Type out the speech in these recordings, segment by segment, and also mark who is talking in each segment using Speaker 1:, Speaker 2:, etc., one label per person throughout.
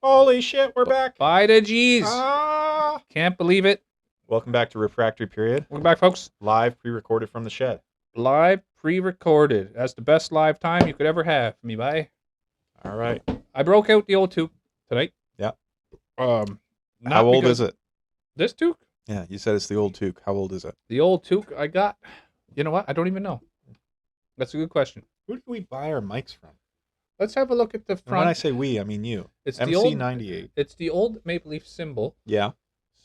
Speaker 1: Holy shit, we're back.
Speaker 2: By the G's.
Speaker 1: Ah.
Speaker 2: Can't believe it.
Speaker 1: Welcome back to Refractory Period.
Speaker 2: Welcome back, folks.
Speaker 1: Live, pre-recorded from the shed.
Speaker 2: Live, pre-recorded. That's the best live time you could ever have, me bye.
Speaker 1: All right.
Speaker 2: I broke out the old toque tonight.
Speaker 1: Yeah.
Speaker 2: Not
Speaker 1: How old
Speaker 2: because-
Speaker 1: is it?
Speaker 2: This toque?
Speaker 1: Yeah, you said it's the old toque. How old is it?
Speaker 2: The old toque I got. You know what? I don't even know. That's a good question.
Speaker 1: Who did we buy our mics from?
Speaker 2: Let's have a look at the
Speaker 1: And
Speaker 2: front.
Speaker 1: when I say we, I mean you.
Speaker 2: It's the old
Speaker 1: MC98.
Speaker 2: It's the old Maple Leaf symbol.
Speaker 1: Yeah.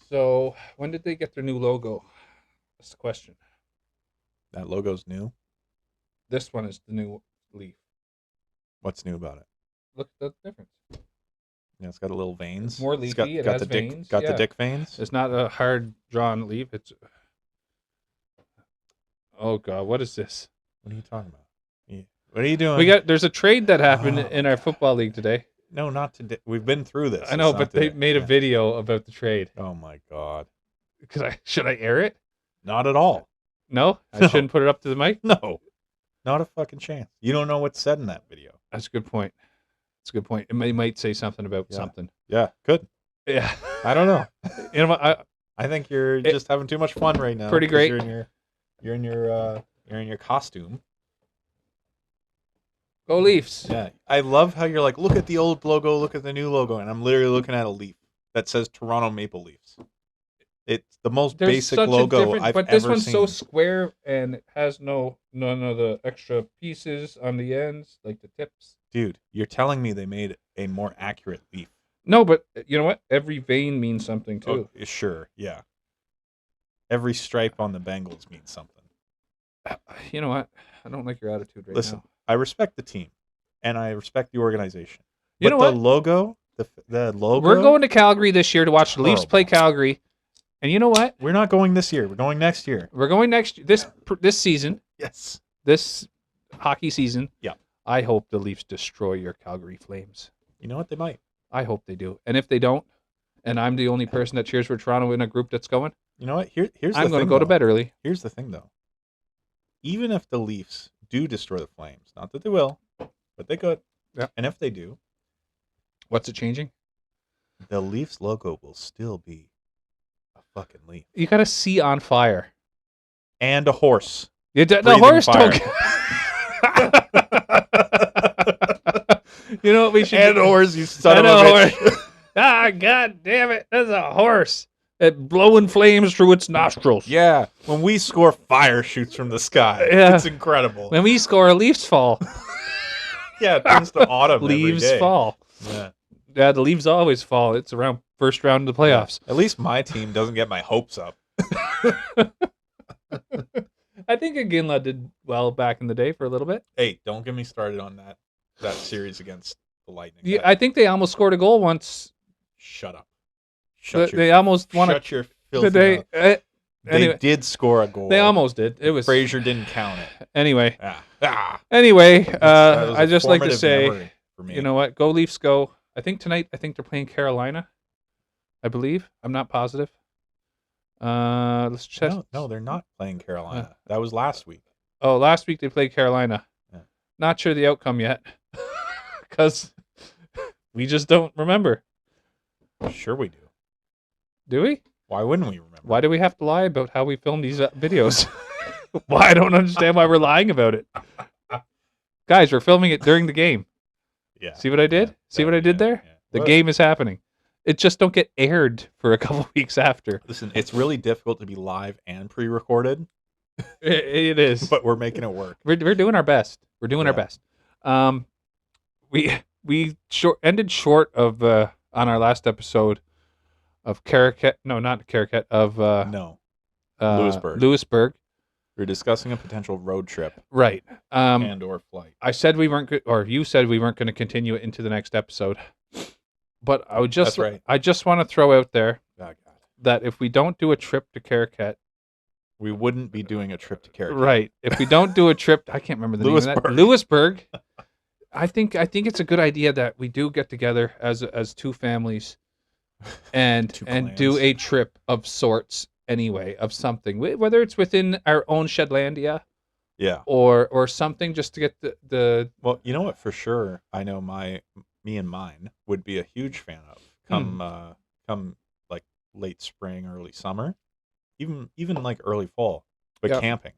Speaker 2: So when did they get their new logo? That's the question.
Speaker 1: That logo's new.
Speaker 2: This one is the new leaf.
Speaker 1: What's new about it?
Speaker 2: Look at the difference.
Speaker 1: Yeah, it's got a little veins.
Speaker 2: It's more
Speaker 1: It's got,
Speaker 2: leafy. It
Speaker 1: got
Speaker 2: has
Speaker 1: the dick,
Speaker 2: veins.
Speaker 1: Got
Speaker 2: Yeah.
Speaker 1: the dick veins.
Speaker 2: It's not a hard drawn leaf. It's oh god, what is this?
Speaker 1: What are you talking about? Yeah. What are you doing?
Speaker 2: There's a trade that happened
Speaker 1: Oh,
Speaker 2: in our football league today.
Speaker 1: No, not today. We've been through this.
Speaker 2: I know,
Speaker 1: It's
Speaker 2: but
Speaker 1: not
Speaker 2: they
Speaker 1: today.
Speaker 2: made a
Speaker 1: Yeah.
Speaker 2: video about the trade.
Speaker 1: Oh my god.
Speaker 2: Should I air it?
Speaker 1: Not at all.
Speaker 2: No, I
Speaker 1: No.
Speaker 2: shouldn't put it up to the mic.
Speaker 1: No. Not a fucking chance. You don't know what's said in that video.
Speaker 2: That's a good point. That's a good point. It might say something about
Speaker 1: Yeah.
Speaker 2: something.
Speaker 1: Yeah, good.
Speaker 2: Yeah,
Speaker 1: I don't know.
Speaker 2: you know what?
Speaker 1: I think you're just having too much fun right now.
Speaker 2: Pretty
Speaker 1: 'cause
Speaker 2: great.
Speaker 1: You're in your costume.
Speaker 2: Go Leafs.
Speaker 1: Yeah. I love how you're like, look at the old logo, look at the new logo, and I'm literally looking at a leaf that says Toronto Maple Leafs. It's the most
Speaker 2: There's
Speaker 1: basic
Speaker 2: such a
Speaker 1: logo
Speaker 2: different,
Speaker 1: I've
Speaker 2: but this
Speaker 1: ever
Speaker 2: one's
Speaker 1: seen.
Speaker 2: so square and it has none of the extra pieces on the ends, like the tips.
Speaker 1: Dude, you're telling me they made a more accurate leaf.
Speaker 2: No, but you know what? Every vein means something too.
Speaker 1: Oh, sure, yeah. Every stripe on the Bengals means something.
Speaker 2: You know what? I don't like your attitude right
Speaker 1: Listen,
Speaker 2: now.
Speaker 1: I respect the team, and I respect the organization.
Speaker 2: You
Speaker 1: But
Speaker 2: know
Speaker 1: the
Speaker 2: what?
Speaker 1: logo, the logo.
Speaker 2: We're going to Calgary this year to watch the Leafs play
Speaker 1: Horrible.
Speaker 2: Calgary, and you know what?
Speaker 1: We're not going this year. We're going next year.
Speaker 2: We're going this season,
Speaker 1: Yes.
Speaker 2: this hockey season.
Speaker 1: Yeah.
Speaker 2: I hope the Leafs destroy your Calgary Flames.
Speaker 1: You know what? They might.
Speaker 2: I hope they do, and if they don't, and I'm the only person that cheers for Toronto in a group that's going,
Speaker 1: You know what? Here's
Speaker 2: I'm
Speaker 1: the
Speaker 2: going to
Speaker 1: thing,
Speaker 2: go to
Speaker 1: though.
Speaker 2: bed early.
Speaker 1: Here's the thing, though. Even if the Leafs do destroy the Flames, not that they will, but they could.
Speaker 2: Yeah.
Speaker 1: And if they do,
Speaker 2: What's it changing?
Speaker 1: the Leafs logo will still be a fucking leaf
Speaker 2: You got to see on fire.
Speaker 1: and a horse.
Speaker 2: The
Speaker 1: Breathing
Speaker 2: horse
Speaker 1: fire.
Speaker 2: You know what we should
Speaker 1: And
Speaker 2: do?
Speaker 1: a horse, you son of
Speaker 2: And
Speaker 1: a
Speaker 2: a
Speaker 1: bitch.
Speaker 2: horse. God damn it. That's a horse. It blowing flames through its nostrils.
Speaker 1: Yeah, when we score, fire shoots from the sky.
Speaker 2: Yeah.
Speaker 1: It's incredible.
Speaker 2: When we score, leaves fall.
Speaker 1: Yeah, it turns to autumn. every
Speaker 2: Leaves
Speaker 1: day.
Speaker 2: fall.
Speaker 1: Yeah.
Speaker 2: Yeah, the leaves always fall. It's around first round of the playoffs.
Speaker 1: At least my team doesn't get my hopes up.
Speaker 2: I think Iginla did well back in the day for a little bit.
Speaker 1: Hey, don't get me started on that series against the Lightning.
Speaker 2: Yeah, I think they almost scored a goal once.
Speaker 1: Shut up. Shut
Speaker 2: They almost won
Speaker 1: shut your filthy
Speaker 2: it. They,
Speaker 1: mouth.
Speaker 2: anyway,
Speaker 1: They did score a goal.
Speaker 2: they almost did. It was
Speaker 1: Frazier didn't count it.
Speaker 2: anyway.
Speaker 1: Ah.
Speaker 2: Anyway,
Speaker 1: That was
Speaker 2: I
Speaker 1: a
Speaker 2: just like to
Speaker 1: formative
Speaker 2: say,
Speaker 1: memory for me.
Speaker 2: you know what? Go Leafs, go! I think tonight. I think they're playing Carolina. I believe. I'm not positive. Let's check.
Speaker 1: No, they're not playing Carolina. That was last week.
Speaker 2: Oh, last week they played Carolina.
Speaker 1: Yeah.
Speaker 2: Not sure the outcome yet, because we just don't remember.
Speaker 1: Sure we do.
Speaker 2: Do we?
Speaker 1: Why wouldn't we remember?
Speaker 2: Why do we have to lie about how we film these videos? Why? I don't understand why we're lying about it. Guys, we're filming it during the game.
Speaker 1: Yeah.
Speaker 2: See what I did? See what I did there?
Speaker 1: Yeah.
Speaker 2: The
Speaker 1: Look,
Speaker 2: game is happening. It just don't get aired for a couple weeks after.
Speaker 1: Listen, it's really difficult to be live and pre-recorded,
Speaker 2: It is.
Speaker 1: but we're making it work.
Speaker 2: We're doing our best. We're doing our
Speaker 1: Yeah.
Speaker 2: best. We ended short of on our last episode of Caracat. No, not Caracat. Of
Speaker 1: No. Lewisburg.
Speaker 2: Lewisburg.
Speaker 1: We're discussing a potential road trip
Speaker 2: Right.
Speaker 1: and or flight.
Speaker 2: I said we weren't, or you said we weren't going to continue it into the next episode. But I would just,
Speaker 1: That's right.
Speaker 2: I just want to throw out there
Speaker 1: Oh, God.
Speaker 2: that if we don't do a trip to Caracat,
Speaker 1: We wouldn't be doing a trip to Carrick.
Speaker 2: right? If we don't do a trip, I can't remember the name of that. Lewisburg. I think it's a good idea that we do get together as two families, and
Speaker 1: Two
Speaker 2: and do
Speaker 1: clans.
Speaker 2: a trip of sorts anyway, of something, whether it's within our own Shedlandia
Speaker 1: Yeah.
Speaker 2: or something, just to get the
Speaker 1: Well, you know what? For sure, I know my me and mine would be a huge fan of come like late spring, early summer, even like early fall, but
Speaker 2: Yeah.
Speaker 1: camping.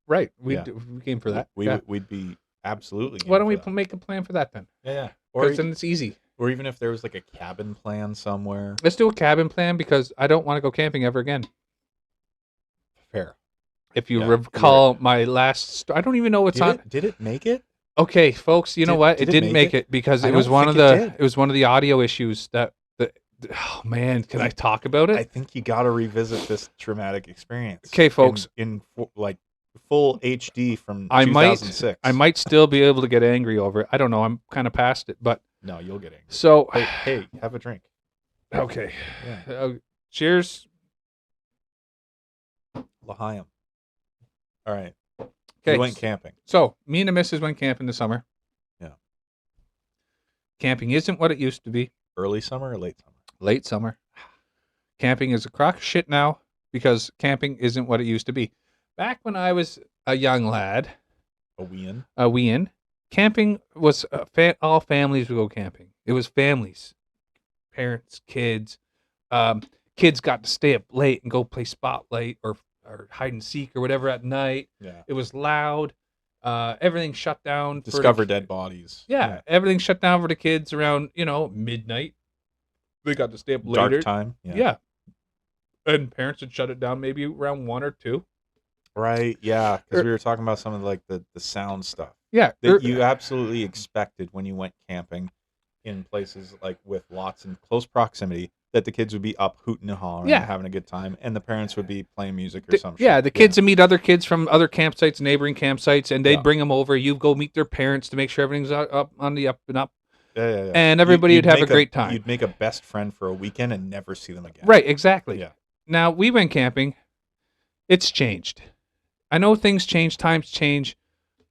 Speaker 2: Right. We
Speaker 1: Yeah.
Speaker 2: came for that.
Speaker 1: We
Speaker 2: Yeah.
Speaker 1: we'd be absolutely
Speaker 2: Why
Speaker 1: game
Speaker 2: don't we
Speaker 1: for that.
Speaker 2: make a plan for that then?
Speaker 1: Yeah.
Speaker 2: Because then it's easy.
Speaker 1: Or even if there was like a cabin plan somewhere.
Speaker 2: Let's do a cabin plan because I don't want to go camping ever again.
Speaker 1: Fair.
Speaker 2: If you
Speaker 1: Yeah,
Speaker 2: recall my last, I don't even know what's on.
Speaker 1: Did it make it?
Speaker 2: Okay, folks, you know what? It
Speaker 1: did it
Speaker 2: didn't
Speaker 1: make
Speaker 2: make it because
Speaker 1: I
Speaker 2: it was
Speaker 1: don't
Speaker 2: one of
Speaker 1: think it
Speaker 2: the
Speaker 1: did.
Speaker 2: it was one of the audio issues that oh man, can I talk about
Speaker 1: I
Speaker 2: it?
Speaker 1: think you got to revisit this traumatic experience.
Speaker 2: Okay, folks.
Speaker 1: In like full HD from
Speaker 2: I
Speaker 1: 2006.
Speaker 2: I might still be able to get angry over it. I don't know. I'm kind of past it, but
Speaker 1: No, you'll get angry.
Speaker 2: so
Speaker 1: Hey, have a drink.
Speaker 2: okay.
Speaker 1: Yeah.
Speaker 2: Cheers.
Speaker 1: L'chaim. All right.
Speaker 2: Okay.
Speaker 1: We went camping.
Speaker 2: So me and the missus went camping this summer.
Speaker 1: Yeah.
Speaker 2: Camping isn't what it used to be.
Speaker 1: Early summer or late summer?
Speaker 2: Late summer. Camping is a crock of shit now because camping isn't what it used to be. Back when I was a young lad,
Speaker 1: A wean.
Speaker 2: camping was all families would go camping. It was families, parents, kids. Kids got to stay up late and go play spotlight or hide and seek or whatever at night.
Speaker 1: Yeah.
Speaker 2: It was loud. Everything shut down.
Speaker 1: Discover dead bodies.
Speaker 2: Yeah, everything shut down for the kids around midnight. They got to stay up later.
Speaker 1: Dark time.
Speaker 2: Yeah. And parents would shut it down maybe around 1 or 2.
Speaker 1: Right. Yeah. Because we were talking about some of the sound stuff.
Speaker 2: Yeah.
Speaker 1: That you absolutely expected when you went camping in places like with lots in close proximity that the kids would be up hooting and hollering and having a good time, and the parents would be playing music or something.
Speaker 2: Yeah, the kids would meet other kids from other campsites, neighboring campsites, and they'd bring them over. You go meet their parents to make sure everything's up on the up and up.
Speaker 1: Yeah.
Speaker 2: And everybody would have a great time.
Speaker 1: You'd make a best friend for a weekend and never see them again.
Speaker 2: Right, exactly.
Speaker 1: Yeah.
Speaker 2: Now, we went camping. It's changed. I know things change, times change.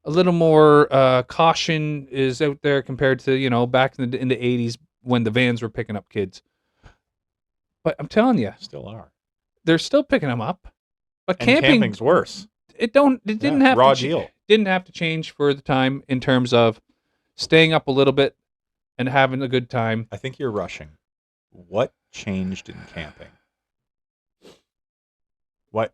Speaker 2: A little more caution is out there compared to, back in the 80s when the vans were picking up kids. But I'm telling you,
Speaker 1: still are.
Speaker 2: They're still picking them up. But
Speaker 1: and camping's worse.
Speaker 2: It didn't have
Speaker 1: raw
Speaker 2: to
Speaker 1: deal.
Speaker 2: Didn't have to change for the time in terms of staying up a little bit and having a good time.
Speaker 1: I think you're rushing. What changed in camping? What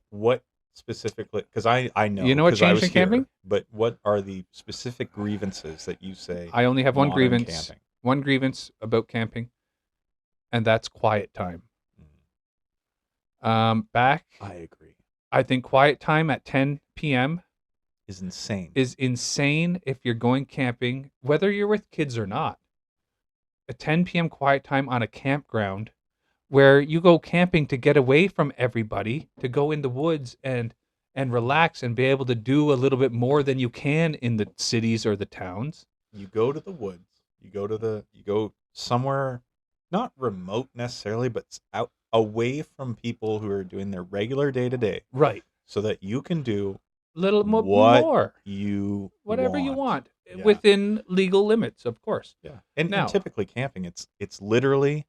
Speaker 1: specifically? Because I know.
Speaker 2: You know what changed in camping?
Speaker 1: But what are the specific grievances that you say?
Speaker 2: I only have one grievance.
Speaker 1: Camping?
Speaker 2: One grievance about camping, and that's quiet time. I
Speaker 1: agree.
Speaker 2: I think quiet time at 10 p.m.
Speaker 1: is insane.
Speaker 2: If you're going camping, whether you're with kids or not. A 10 p.m. quiet time on a campground where you go camping to get away from everybody, to go in the woods and relax and be able to do a little bit more than you can in the cities or the towns.
Speaker 1: You go to the woods. You go somewhere not remote necessarily, but out away from people who are doing their regular day-to-day.
Speaker 2: Right.
Speaker 1: So that you can do
Speaker 2: little more whatever you want within legal limits, of course.
Speaker 1: Yeah. And typically camping, it's literally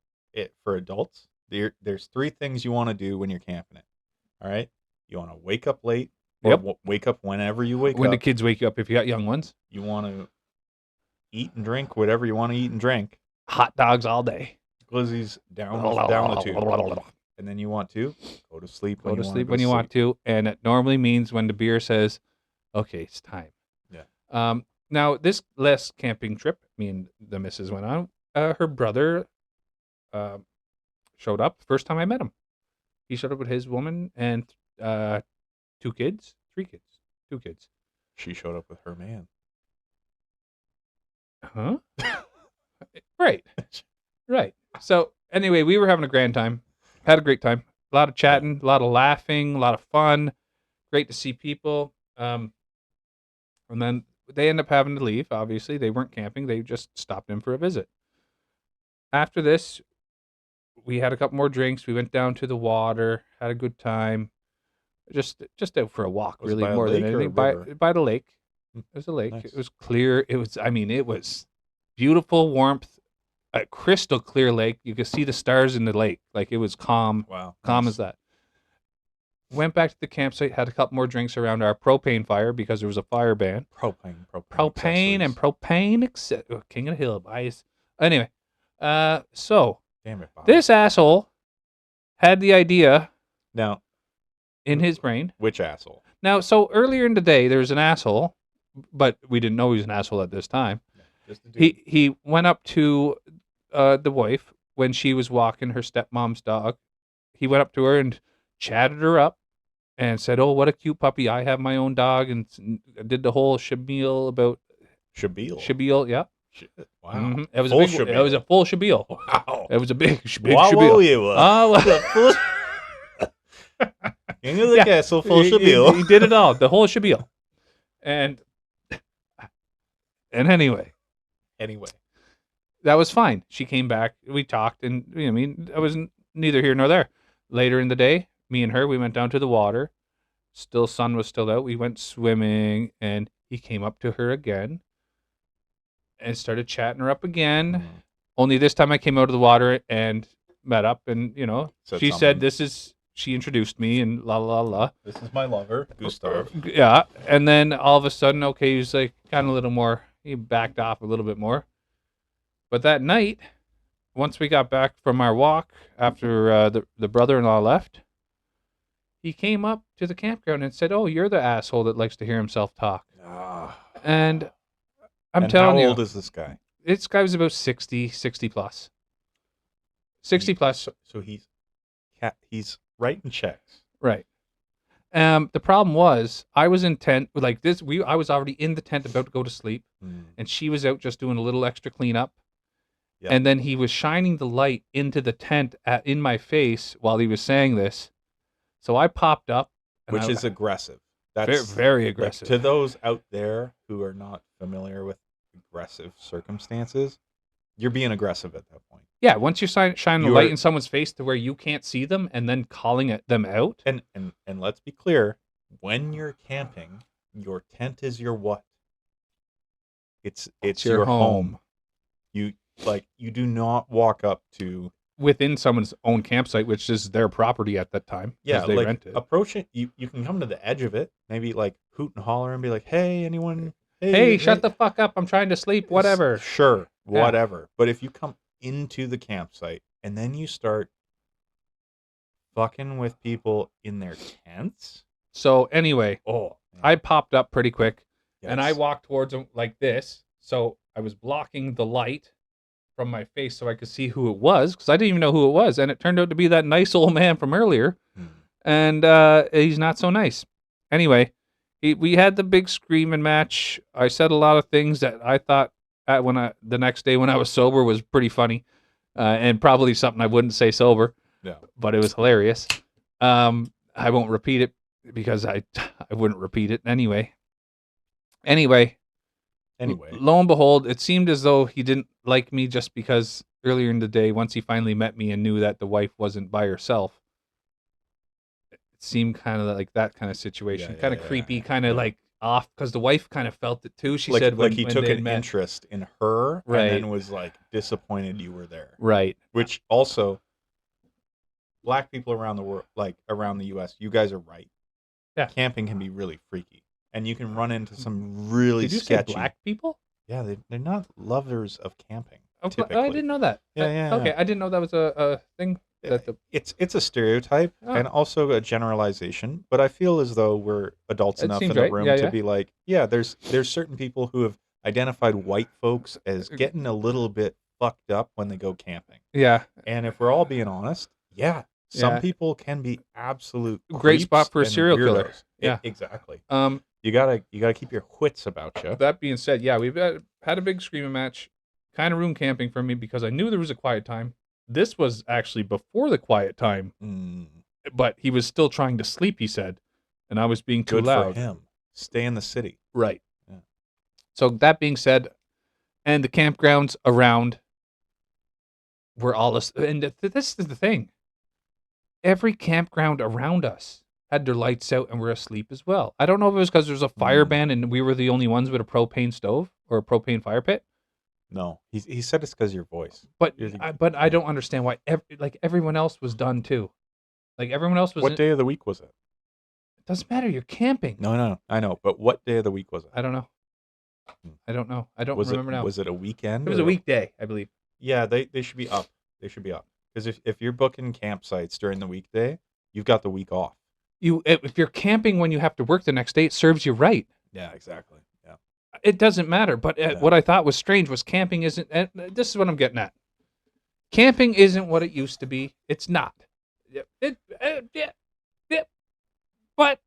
Speaker 1: for adults. There's 3 things you want to do when you're camping it. All right? You want to wake up late or wake up whenever you wake up.
Speaker 2: When the kids wake you up if you got young ones.
Speaker 1: You want to eat and drink whatever you want to eat and drink.
Speaker 2: Hot dogs all day.
Speaker 1: Glizzies down the tube. And then you want to go to sleep when you want to.
Speaker 2: And it normally means when the beer says, okay, it's time.
Speaker 1: Yeah.
Speaker 2: Now, this last camping trip, me and the missus went on, her brother showed up the first time I met him. He showed up with his woman and 2 kids.
Speaker 1: She showed up with her man.
Speaker 2: Huh? Right. So, anyway, we were having a grand time. Had a great time. A lot of chatting, a lot of laughing, a lot of fun. Great to see people. And then they end up having to leave. Obviously, they weren't camping. They just stopped in for a visit. After this, we had a couple more drinks. We went down to the water, had a good time. Just out for a walk, really, more than anything. By the lake. It was a lake. Nice. It was clear. It was beautiful warmth. A crystal clear lake. You could see the stars in the lake. Like, it was calm.
Speaker 1: Wow.
Speaker 2: Calm as that. Went back to the campsite, had a couple more drinks around our propane fire because there was a fire ban.
Speaker 1: Propane
Speaker 2: and propane, King of the Hill buys Anyway, so
Speaker 1: Damn it, Bobby.
Speaker 2: this asshole had the idea
Speaker 1: Now,
Speaker 2: in his brain.
Speaker 1: which asshole?
Speaker 2: Now, so earlier in the day, there was an asshole, but we didn't know he was an asshole at this time.
Speaker 1: Just a dude.
Speaker 2: He went up to the wife when she was walking her stepmom's dog. He went up to her and chatted her up and said, "Oh, what a cute puppy! I have my own dog," and did the whole shabil about
Speaker 1: Shabil.
Speaker 2: shabil. Yeah,
Speaker 1: Shit. Wow.
Speaker 2: Mhm. It was
Speaker 1: Full
Speaker 2: a big. It was a full shabil.
Speaker 1: Wow.
Speaker 2: It was a big
Speaker 1: Wow,
Speaker 2: shabil.
Speaker 1: you were.
Speaker 2: Oh, well,
Speaker 1: King of the
Speaker 2: Yeah.
Speaker 1: castle, full
Speaker 2: he
Speaker 1: shabil.
Speaker 2: did it all, the whole shabil, and anyway.
Speaker 1: Anyway.
Speaker 2: That was fine. She came back. We talked, and I mean, I was neither here nor there. Later in the day, me and her, we went down to the water. Still, sun was still out. We went swimming, and he came up to her again and started chatting her up again.
Speaker 1: Mhm.
Speaker 2: Only this time, I came out of the water and met up, and
Speaker 1: Said
Speaker 2: she
Speaker 1: something.
Speaker 2: said, "This is." She introduced me, and la la la.
Speaker 1: This is my lover, Gustav.
Speaker 2: Yeah, and then all of a sudden, okay, he was like kind of a little more. He backed off a little bit more. But that night, once we got back from our walk after the brother-in-law left, he came up to the campground and said, "Oh, you're the asshole that likes to hear himself talk."
Speaker 1: Ah.
Speaker 2: And I'm
Speaker 1: And
Speaker 2: telling
Speaker 1: how
Speaker 2: you,
Speaker 1: old is this guy?
Speaker 2: this guy was about 60 plus. 60 plus,
Speaker 1: So he's writing checks.
Speaker 2: right. The problem was I was in tent like this. I was already in the tent about to go to sleep, and she was out just doing a little extra cleanup.
Speaker 1: Yep.
Speaker 2: And then he was shining the light into the tent in my face while he was saying this. So I popped up. And
Speaker 1: Which is aggressive.
Speaker 2: very,
Speaker 1: That's
Speaker 2: very
Speaker 1: like,
Speaker 2: aggressive.
Speaker 1: to those out there who are not familiar with aggressive circumstances, you're being aggressive at that point.
Speaker 2: Yeah, once you shine the
Speaker 1: You
Speaker 2: light
Speaker 1: are-
Speaker 2: in someone's face to where you can't see them and then calling them out.
Speaker 1: And let's be clear, when you're camping, your tent is your what? It's your home. You do not walk up to
Speaker 2: Within someone's own campsite, which is their property at that time. 'Cause they
Speaker 1: like
Speaker 2: rented.
Speaker 1: approach it. You can come to the edge of it, maybe like hoot and holler and be like, "Hey, anyone?
Speaker 2: Hey, shut the fuck up. I'm trying to sleep. Whatever.
Speaker 1: Sure,
Speaker 2: Yeah.
Speaker 1: whatever. But if you come into the campsite and then you start fucking with people in their tents,
Speaker 2: So anyway,
Speaker 1: oh,
Speaker 2: I popped up pretty quick.
Speaker 1: yes.
Speaker 2: And I walked towards him like this. So I was blocking the light from my face so I could see who it was because I didn't even know who it was. And it turned out to be that nice old man from earlier.
Speaker 1: Hmm.
Speaker 2: And he's not so nice. Anyway, we had the big screaming match. I said a lot of things that I thought the next day when I was sober was pretty funny and probably something I wouldn't say sober.
Speaker 1: Yeah.
Speaker 2: But it was hilarious. I won't repeat it because I wouldn't repeat it anyway. Anyway, lo and behold, it seemed as though he didn't like me just because earlier in the day, once he finally met me and knew that the wife wasn't by herself, it seemed kind of like that kind of situation, kind of creepy, kind of like off because the wife kind of felt it too. She said
Speaker 1: like he took
Speaker 2: they
Speaker 1: an
Speaker 2: met,
Speaker 1: interest in her,
Speaker 2: Right.
Speaker 1: and then was like disappointed you were there.
Speaker 2: right?
Speaker 1: Which also, black people around the world, like around the U.S., you guys are right.
Speaker 2: Yeah.
Speaker 1: Camping can be really freaky, and you can run into some really
Speaker 2: Did you
Speaker 1: sketchy.
Speaker 2: say black people?
Speaker 1: Yeah, they're not lovers of camping.
Speaker 2: Oh,
Speaker 1: Typically.
Speaker 2: I didn't know that.
Speaker 1: Yeah.
Speaker 2: Okay, I didn't know that was a thing. That the,
Speaker 1: It's a stereotype
Speaker 2: Oh.
Speaker 1: and also a generalization, but I feel as though we're adults
Speaker 2: It
Speaker 1: enough
Speaker 2: seems
Speaker 1: in the
Speaker 2: right.
Speaker 1: room
Speaker 2: Yeah,
Speaker 1: to
Speaker 2: yeah.
Speaker 1: be like, there's certain people who have identified white folks as getting a little bit fucked up when they go camping.
Speaker 2: yeah,
Speaker 1: And if we're all being honest, some
Speaker 2: Yeah.
Speaker 1: people can be absolute
Speaker 2: Great spot
Speaker 1: creeps
Speaker 2: for a
Speaker 1: and
Speaker 2: serial killer.
Speaker 1: weirdos.
Speaker 2: Yeah.
Speaker 1: Exactly.
Speaker 2: um.
Speaker 1: You gotta keep your wits about you.
Speaker 2: That being said, yeah, we've had a big screaming match. Kind of room camping for me because I knew there was a quiet time. This was actually before the quiet time, but he was still trying to sleep, he said, and I was being too
Speaker 1: Good
Speaker 2: loud.
Speaker 1: for him. Stay in the city.
Speaker 2: Right.
Speaker 1: Yeah.
Speaker 2: So that being said, and the campgrounds around were all this, and this is the thing. Every campground around us had their lights out and were asleep as well. I don't know if it was because there was a fire ban and we were the only ones with a propane stove or a propane fire pit.
Speaker 1: No, he said it's because of your voice.
Speaker 2: But I don't understand why everyone else was done too. Like everyone else was.
Speaker 1: What day of the week was it?
Speaker 2: It doesn't matter. You're camping.
Speaker 1: No, I know. But what day of the week was it?
Speaker 2: I don't know. I don't know. I don't remember now.
Speaker 1: Was it a weekend?
Speaker 2: It was a weekday, I believe.
Speaker 1: Yeah, they should be up. They should be up. Because if you're booking campsites during the weekday, you've got the week off.
Speaker 2: If you're camping when you have to work the next day, it serves you right.
Speaker 1: Yeah, exactly. Yeah.
Speaker 2: It doesn't matter. But
Speaker 1: Yeah.
Speaker 2: what I thought was strange was camping isn't. This is what I'm getting at. Camping isn't what it used to be. It's not. Yeah. But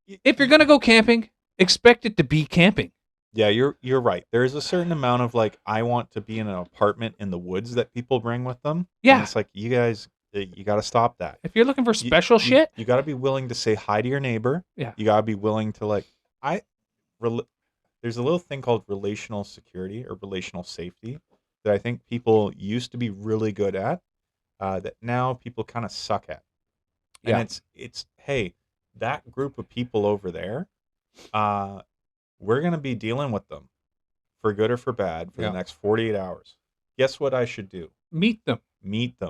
Speaker 2: if you're gonna go camping, expect it to be camping.
Speaker 1: Yeah, you're right. There is a certain amount of like I want to be in an apartment in the woods that people bring with them.
Speaker 2: Yeah.
Speaker 1: And it's like you guys, you got to stop that.
Speaker 2: If you're looking for special shit,
Speaker 1: you got to be willing to say hi to your neighbor.
Speaker 2: Yeah.
Speaker 1: You got to be willing to like there's a little thing called relational security or relational safety that I think people used to be really good at, that now people kind of suck at. And
Speaker 2: Yeah.
Speaker 1: it's hey, that group of people over there, we're going to be dealing with them for good or for bad for the next 48 hours. Guess what I should do?
Speaker 2: Meet them.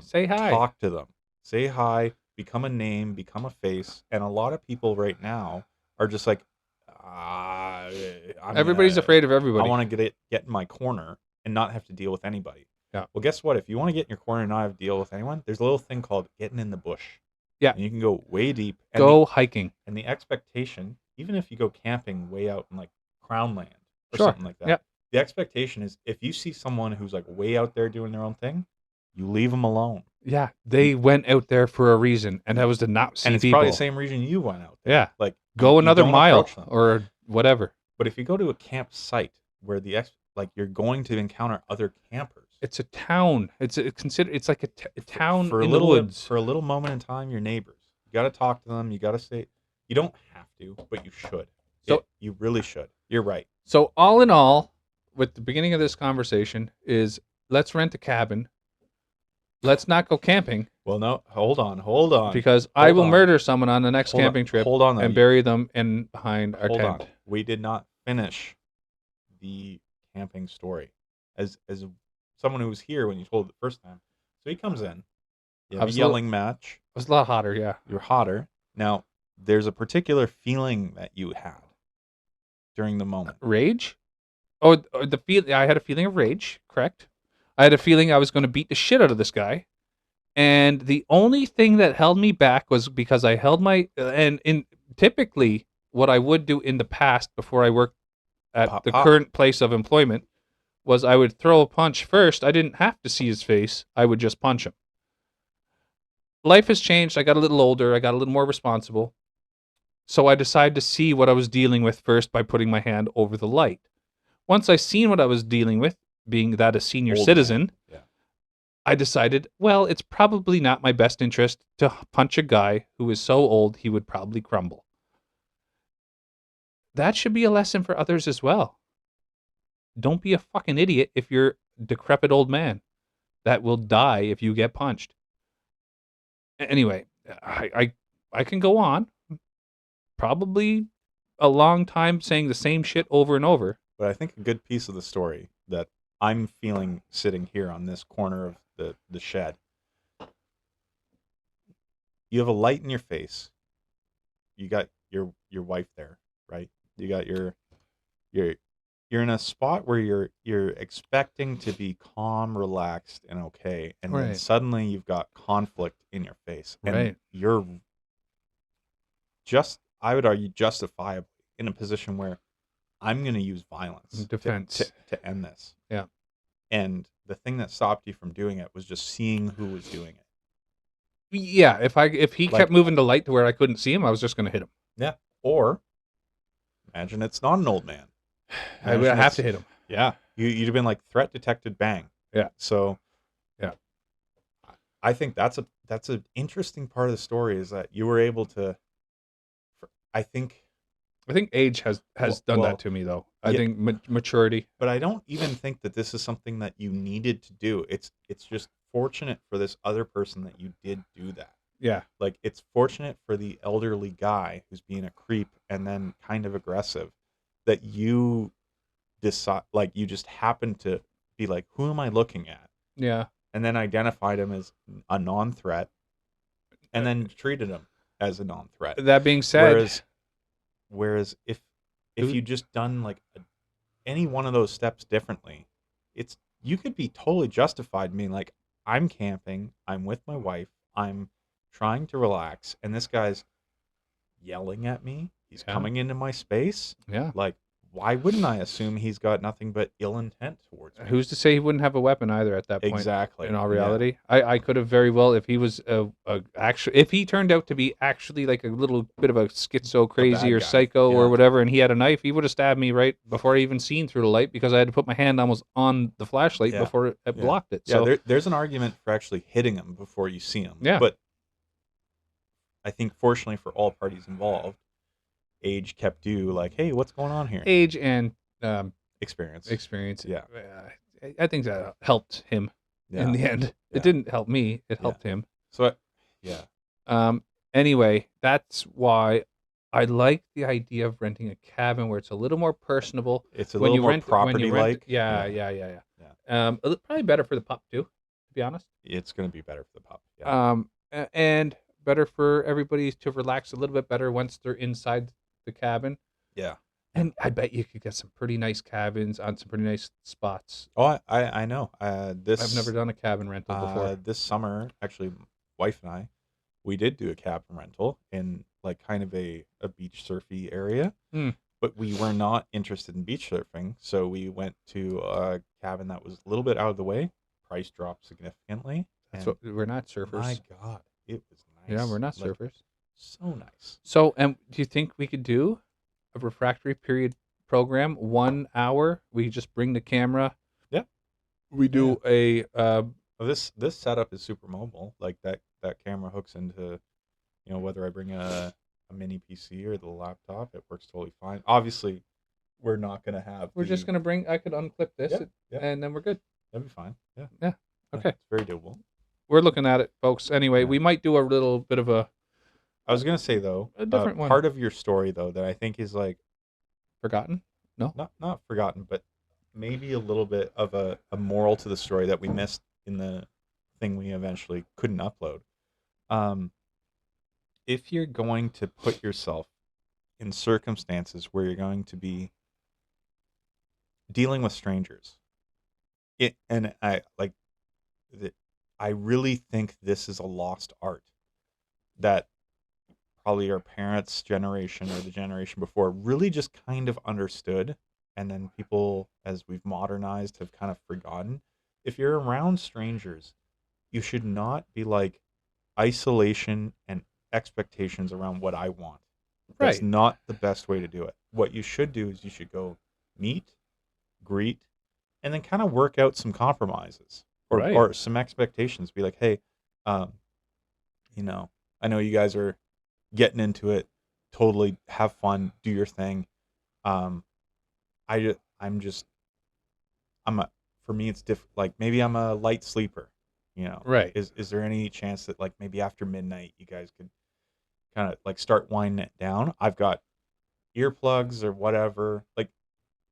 Speaker 2: Say hi.
Speaker 1: Talk to them. Say hi. Become a name. Become a face. And a lot of people right now are just like,
Speaker 2: everybody's afraid of everybody.
Speaker 1: I want to get in my corner and not have to deal with anybody.
Speaker 2: Yeah.
Speaker 1: Well, guess what? If you want to get in your corner and not have to deal with anyone, there's a little thing called getting in the bush.
Speaker 2: Yeah.
Speaker 1: And you can go way deep. And
Speaker 2: go hiking.
Speaker 1: And the expectation, even if you go camping way out in like Crown Land or
Speaker 2: Sure.
Speaker 1: something like that, the expectation is if you see someone who's like way out there doing their own thing, you leave them alone.
Speaker 2: Yeah, they went out there for a reason, and that was to not see people.
Speaker 1: And it's probably the same reason you went out there.
Speaker 2: Yeah,
Speaker 1: like
Speaker 2: go another mile or whatever.
Speaker 1: But if you go to a campsite where you're going to encounter other campers,
Speaker 2: it's a town. It's like a town
Speaker 1: for
Speaker 2: in the woods.
Speaker 1: For a little moment in time, your neighbors. You got to talk to them. You got to say. You don't have to, but you should. So you really should. You're right.
Speaker 2: So all in all, with the beginning of this conversation is let's rent a cabin. Let's not go camping.
Speaker 1: Well, no, hold on.
Speaker 2: Because I will murder someone on the next camping trip.
Speaker 1: Hold on,
Speaker 2: and bury them behind our tent.
Speaker 1: Hold on. We did not finish the camping story. As someone who was here when you told it the first time, so he comes in. You have a yelling match.
Speaker 2: It was a lot hotter. Yeah,
Speaker 1: you're hotter now. There's a particular feeling that you had during the moment.
Speaker 2: Rage? Oh, the feel. I had a feeling of rage. Correct. I had a feeling I was going to beat the shit out of this guy, and the only thing that held me back was because I held my. And typically, what I would do in the past before I worked at the current place of employment was I would throw a punch first. I didn't have to see his face. I would just punch him. Life has changed. I got a little older. I got a little more responsible. So I decided to see what I was dealing with first by putting my hand over the light. Once I seen what I was dealing with, being that a senior citizen, I decided, well, it's probably not my best interest to punch a guy who is so old he would probably crumble. That should be a lesson for others as well. Don't be a fucking idiot if you're a decrepit old man that will die if you get punched. Anyway, I can go on. Probably a long time saying the same shit over and over.
Speaker 1: But I think a good piece of the story that I'm feeling sitting here on this corner of the shed. You have a light in your face. You got your wife there, right? You got you're in a spot where you're expecting to be calm, relaxed, and okay, and then suddenly you've got conflict in your face, and you're just, I would argue, justifiably in a position where I'm going to use violence
Speaker 2: defense
Speaker 1: to end this.
Speaker 2: Yeah.
Speaker 1: And the thing that stopped you from doing it was just seeing who was doing it.
Speaker 2: Yeah, if he kept moving the light to where I couldn't see him, I was just going to hit him.
Speaker 1: Yeah. Or imagine it's not an old man.
Speaker 2: I would have to hit him.
Speaker 1: Yeah. You'd have been like threat detected, bang.
Speaker 2: Yeah.
Speaker 1: So
Speaker 2: yeah.
Speaker 1: I think that's an interesting part of the story is that you were able to, I think
Speaker 2: age has done that to me, though. I think maturity.
Speaker 1: But I don't even think that this is something that you needed to do. It's just fortunate for this other person that you did do that.
Speaker 2: Yeah.
Speaker 1: Like, it's fortunate for the elderly guy who's being a creep and then kind of aggressive that you decide, like, you just happen to be like, who am I looking at?
Speaker 2: Yeah.
Speaker 1: And then identified him as a non-threat and then treated him as a non-threat.
Speaker 2: That being said,
Speaker 1: Whereas if you just done like any one of those steps differently, you could be totally justified in being like, I'm camping, I'm with my wife, I'm trying to relax, and this guy's yelling at me. He's
Speaker 2: Yeah.
Speaker 1: coming into my space.
Speaker 2: Yeah.
Speaker 1: Like, why wouldn't I assume he's got nothing but ill intent towards me?
Speaker 2: Who's to say he wouldn't have a weapon either at that point?
Speaker 1: Exactly.
Speaker 2: In all reality, I could have very well, if he was if he turned out to be actually like a little bit of a schizo, crazy, or
Speaker 1: guy.
Speaker 2: psycho
Speaker 1: Yeah.
Speaker 2: or whatever, and he had a knife, he would have stabbed me right before I even seen through the light, because I had to put my hand almost on the flashlight
Speaker 1: Yeah.
Speaker 2: before it blocked it.
Speaker 1: Yeah,
Speaker 2: So
Speaker 1: there's an argument for actually hitting him before you see him.
Speaker 2: Yeah.
Speaker 1: But I think, fortunately for all parties involved, age kept due. Like, hey, what's going on here?
Speaker 2: age and
Speaker 1: Experience.
Speaker 2: Yeah. I think that helped him in the end.
Speaker 1: Yeah.
Speaker 2: It didn't help me. It helped him.
Speaker 1: So,
Speaker 2: Anyway, that's why I like the idea of renting a cabin where it's a little more personable.
Speaker 1: It's a little more property-like.
Speaker 2: Yeah. Probably better for the pup too, to be honest.
Speaker 1: It's going to be better for the pup. Yeah.
Speaker 2: And better for everybody to relax a little bit better once they're inside the cabin.
Speaker 1: Yeah.
Speaker 2: And I bet you could get some pretty nice cabins on some pretty nice spots.
Speaker 1: Oh, I know.
Speaker 2: I've never done a cabin rental before.
Speaker 1: This summer, actually, wife and I, we did do a cabin rental in like kind of a beach surfy area. But we were not interested in beach surfing, so we went to a cabin that was a little bit out of the way. Price dropped significantly.
Speaker 2: We're not surfers.
Speaker 1: My God, it was nice.
Speaker 2: Yeah, we're not surfers.
Speaker 1: So nice.
Speaker 2: So, and do you think we could do a refractory period program, 1 hour? We just bring the camera.
Speaker 1: Yeah.
Speaker 2: We do a.
Speaker 1: This setup is super mobile. Like that camera hooks into, whether I bring a mini PC or the laptop, it works totally fine. Obviously, we're not gonna have.
Speaker 2: We're just gonna bring. I could unclip this, and then we're good.
Speaker 1: That'd be fine. Yeah.
Speaker 2: Yeah. Okay.
Speaker 1: It's very doable.
Speaker 2: We're looking at it, folks. Anyway, we might do a little bit of a.
Speaker 1: I was gonna say though,
Speaker 2: a different one.
Speaker 1: Part of your story though that I think is like
Speaker 2: forgotten. No,
Speaker 1: not forgotten, but maybe a little bit of a moral to the story that we missed in the thing we eventually couldn't upload. If you're going to put yourself in circumstances where you're going to be dealing with strangers, I really think this is a lost art that probably our parents' generation or the generation before really just kind of understood, and then people, as we've modernized, have kind of forgotten. If you're around strangers, you should not be like isolation and expectations around what I want. That's not the best way to do it. What you should do is you should go meet, greet, and then kind of work out some compromises or some expectations. Be like, hey, I know you guys are getting into it. Totally have fun, do your thing. For me, it's different. Like maybe I'm a light sleeper.
Speaker 2: Right.
Speaker 1: Is there any chance that like maybe after midnight you guys could kind of like start winding it down? I've got earplugs or whatever. Like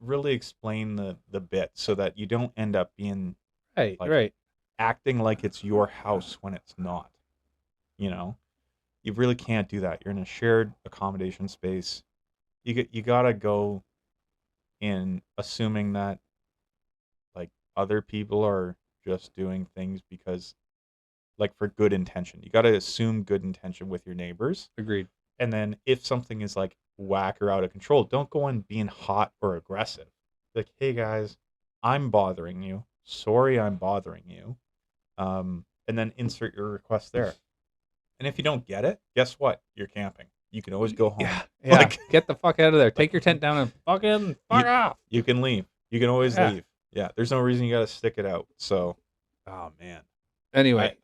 Speaker 1: really explain the bit so that you don't end up being acting like it's your house when it's not. You really can't do that. You're in a shared accommodation space. You gotta go in assuming that like other people are just doing things because like for good intention. You gotta assume good intention with your neighbors.
Speaker 2: Agreed.
Speaker 1: And then if something is like whack or out of control, don't go in being hot or aggressive. Like, hey guys, I'm bothering you. Sorry I'm bothering you. And then insert your request there. And if you don't get it, guess what? You're camping. You can always go home.
Speaker 2: Yeah.
Speaker 1: Like,
Speaker 2: get the fuck out of there. Take your tent down and fuck off.
Speaker 1: You can leave. You can always leave. Yeah. There's no reason you got to stick it out. So, oh man.
Speaker 2: Anyway,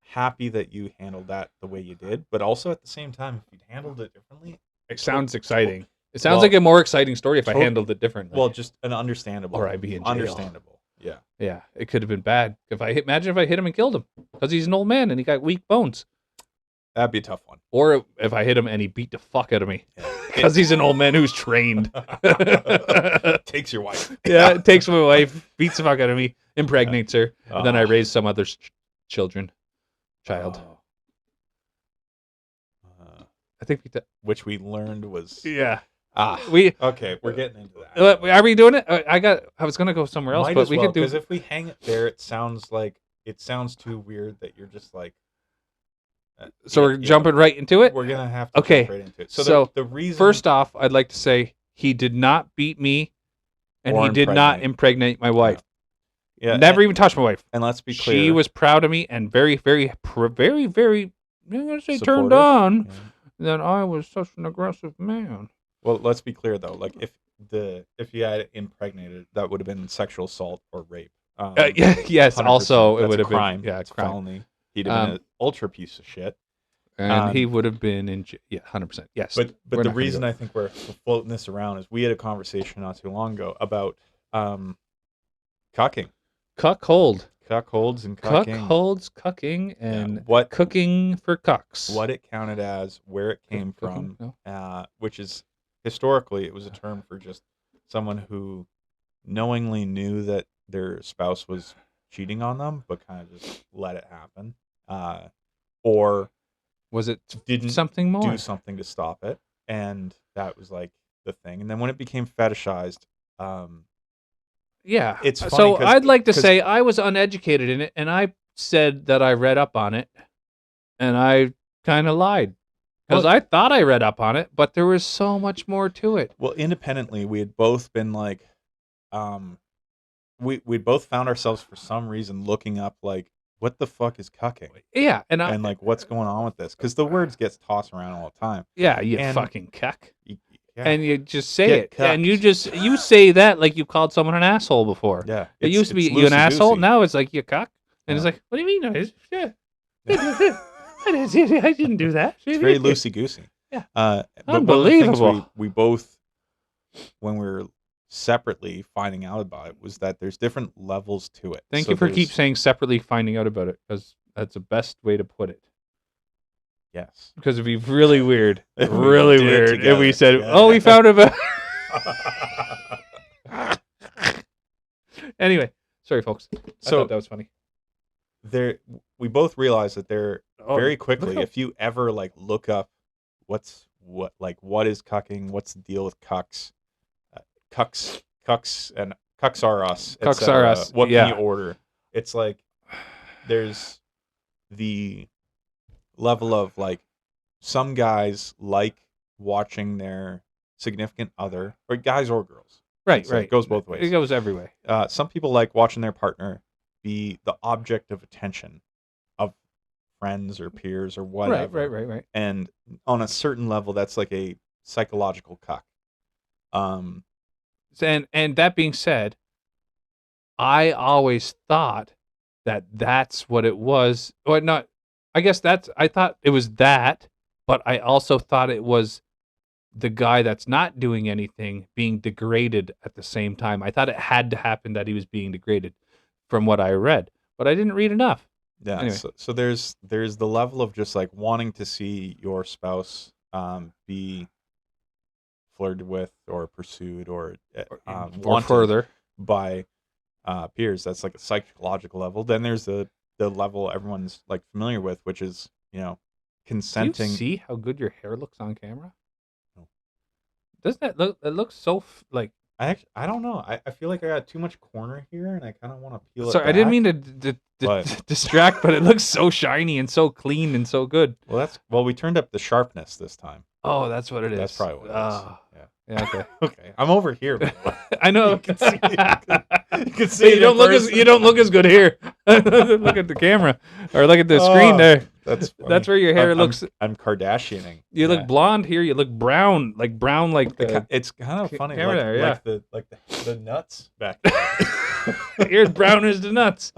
Speaker 1: happy that you handled that the way you did, but also at the same time, if you'd handled it differently,
Speaker 2: it sounds exciting. It sounds like a more exciting story if I handled it differently.
Speaker 1: Well, just an understandable.
Speaker 2: Or I'd be in jail.
Speaker 1: Understandable. Yeah.
Speaker 2: Yeah. It could have been bad. Imagine if I hit him and killed him because he's an old man and he got weak bones.
Speaker 1: That'd be a tough one.
Speaker 2: Or if I hit him and he beat the fuck out of me because he's an old man who's trained.
Speaker 1: Takes your wife.
Speaker 2: Yeah, it takes my wife, beats the fuck out of me, impregnates her, and then I raise some other child. I think
Speaker 1: which we learned was Okay, we're getting into that.
Speaker 2: Are we doing it? I was gonna go somewhere else,
Speaker 1: Might
Speaker 2: but
Speaker 1: as
Speaker 2: we
Speaker 1: well,
Speaker 2: could do.
Speaker 1: because if we hang it there, it sounds too weird that you're just like.
Speaker 2: So we're jumping right into it.
Speaker 1: We're gonna have to jump right into it.
Speaker 2: So
Speaker 1: the reason,
Speaker 2: first off, I'd like to say he did not beat me, and he did not impregnate my wife.
Speaker 1: Yeah,
Speaker 2: never even touched my wife.
Speaker 1: And let's be clear,
Speaker 2: she was proud of me and very, very, very, very. I'm gonna say
Speaker 1: supportive.
Speaker 2: turned on. Yeah. That I was such an aggressive man.
Speaker 1: Well, let's be clear though. Like if you had impregnated, that would have been sexual assault or rape.
Speaker 2: Yes. Also, it would have
Speaker 1: crime.
Speaker 2: been
Speaker 1: It's felony. He'd have been an ultra piece of shit,
Speaker 2: and he would have been in. 100%. Yes.
Speaker 1: But the reason I think we're floating this around is we had a conversation not too long ago about cucking,
Speaker 2: cuckolds
Speaker 1: and cucking,
Speaker 2: cucking, and
Speaker 1: what
Speaker 2: cooking for cucks.
Speaker 1: What it counted as, where it came from, which is historically it was a term for just someone who knowingly knew that their spouse was cheating on them, but kind of just let it happen, or
Speaker 2: was it
Speaker 1: didn't
Speaker 2: something more?
Speaker 1: Do something to stop it, and that was like the thing. And then when it became fetishized,
Speaker 2: yeah,
Speaker 1: it's funny.
Speaker 2: So I'd like to say I was uneducated in it, and I said that I read up on it, and I kind of lied because I thought I read up on it, but there was so much more to it.
Speaker 1: Well, independently, we had both been like, we both found ourselves for some reason looking up like, what the fuck is cucking?
Speaker 2: Yeah, and
Speaker 1: like, what's going on with this? Because the words gets tossed around all the time.
Speaker 2: Yeah, you fucking cuck.
Speaker 1: Yeah.
Speaker 2: And you just say it, cucked. And you say that like you called someone an asshole before.
Speaker 1: Yeah,
Speaker 2: it used to be you an asshole. Now it's like you cuck, and it's like, what do you mean? Yeah, I didn't do that.
Speaker 1: It's very loosey goosey.
Speaker 2: Yeah,
Speaker 1: but
Speaker 2: unbelievable.
Speaker 1: One of the things we both, when we were separately finding out about it, was that there's different levels to it.
Speaker 2: Thank you for keep saying separately finding out about it, because that's the best way to put it.
Speaker 1: Yes.
Speaker 2: Because it'd be really weird. Really weird if we said, we found it. Anyway, sorry, folks. I thought that was funny.
Speaker 1: We both realized that very quickly, if you ever like look up what is cucking, what's the deal with cucks, cucks and cucks are us.
Speaker 2: Cucks are us.
Speaker 1: What can you order? It's like there's the level of like some guys like watching their significant other, or guys or girls,
Speaker 2: right
Speaker 1: it goes both ways.
Speaker 2: It goes every way.
Speaker 1: Some people like watching their partner be the object of attention of friends or peers or whatever.
Speaker 2: Right.
Speaker 1: And on a certain level, that's like a psychological cuck.
Speaker 2: And that being said, I always thought that that's what it was. Or not. I guess I thought it was that, but I also thought it was the guy that's not doing anything being degraded at the same time. I thought it had to happen that he was being degraded from what I read, but I didn't read enough.
Speaker 1: Yeah. Anyway. So there's the level of just like wanting to see your spouse be flirted with or pursued or
Speaker 2: further
Speaker 1: by peers. That's like a psychological level. Then there's the level everyone's like familiar with, which is, consenting.
Speaker 2: Do you see how good your hair looks on camera? No. Doesn't that look? It looks so
Speaker 1: I don't know. I feel like I got too much corner here, and I kind of want to peel it.
Speaker 2: Sorry,
Speaker 1: back.
Speaker 2: I didn't mean to distract, but it looks so shiny and so clean and so good.
Speaker 1: Well, we turned up the sharpness this time.
Speaker 2: Oh, that's what it is.
Speaker 1: That's probably what it is.
Speaker 2: Yeah. Okay.
Speaker 1: Okay. I'm over here.
Speaker 2: I know.
Speaker 1: You can see. You can see.
Speaker 2: You don't look as good here. Look at the camera, or look at the screen there. That's where your hair looks.
Speaker 1: I'm Kardashianing.
Speaker 2: You look blonde here. You look brown, like
Speaker 1: it's kind of funny.
Speaker 2: Like
Speaker 1: the nuts back there.
Speaker 2: You're as brown as the nuts.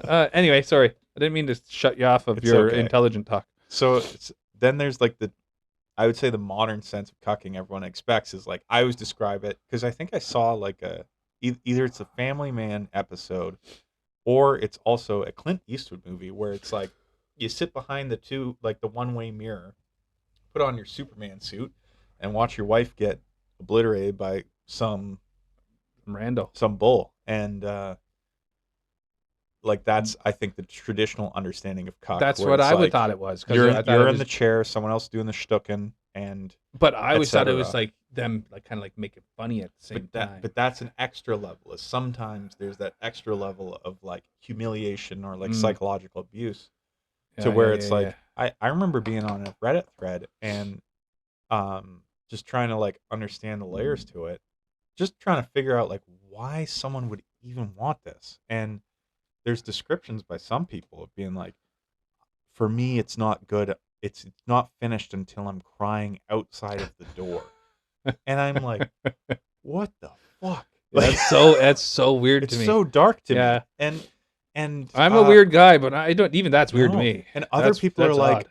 Speaker 2: Anyway, sorry. I didn't mean to shut you off of your intelligent talk.
Speaker 1: So then there's like I would say the modern sense of cucking everyone expects is like, I always describe it, because I think I saw like either it's a Family Man episode or it's also a Clint Eastwood movie where it's like you sit behind the one-way mirror, put on your Superman suit, and watch your wife get obliterated by some bull. And like that's, I think, the traditional understanding of cuck.
Speaker 2: That's what I would thought it was.
Speaker 1: You're in the chair, someone else doing the shtucking, and
Speaker 2: But I always thought it
Speaker 1: etc.
Speaker 2: was like them like kind of like making funny at the same time.
Speaker 1: But that's an extra level. Is sometimes there's that extra level of like humiliation or like psychological abuse, to where it's like I remember being on a Reddit thread and just trying to like understand the layers to it, just trying to figure out like why someone would even want this. And there's descriptions by some people of being like, for me it's not good, it's not finished until I'm crying outside of the door. And I'm like, what the fuck? Like,
Speaker 2: that's so weird to me.
Speaker 1: It's so dark to me. And
Speaker 2: I'm a weird guy, but I don't even that's weird to me.
Speaker 1: And other people are like,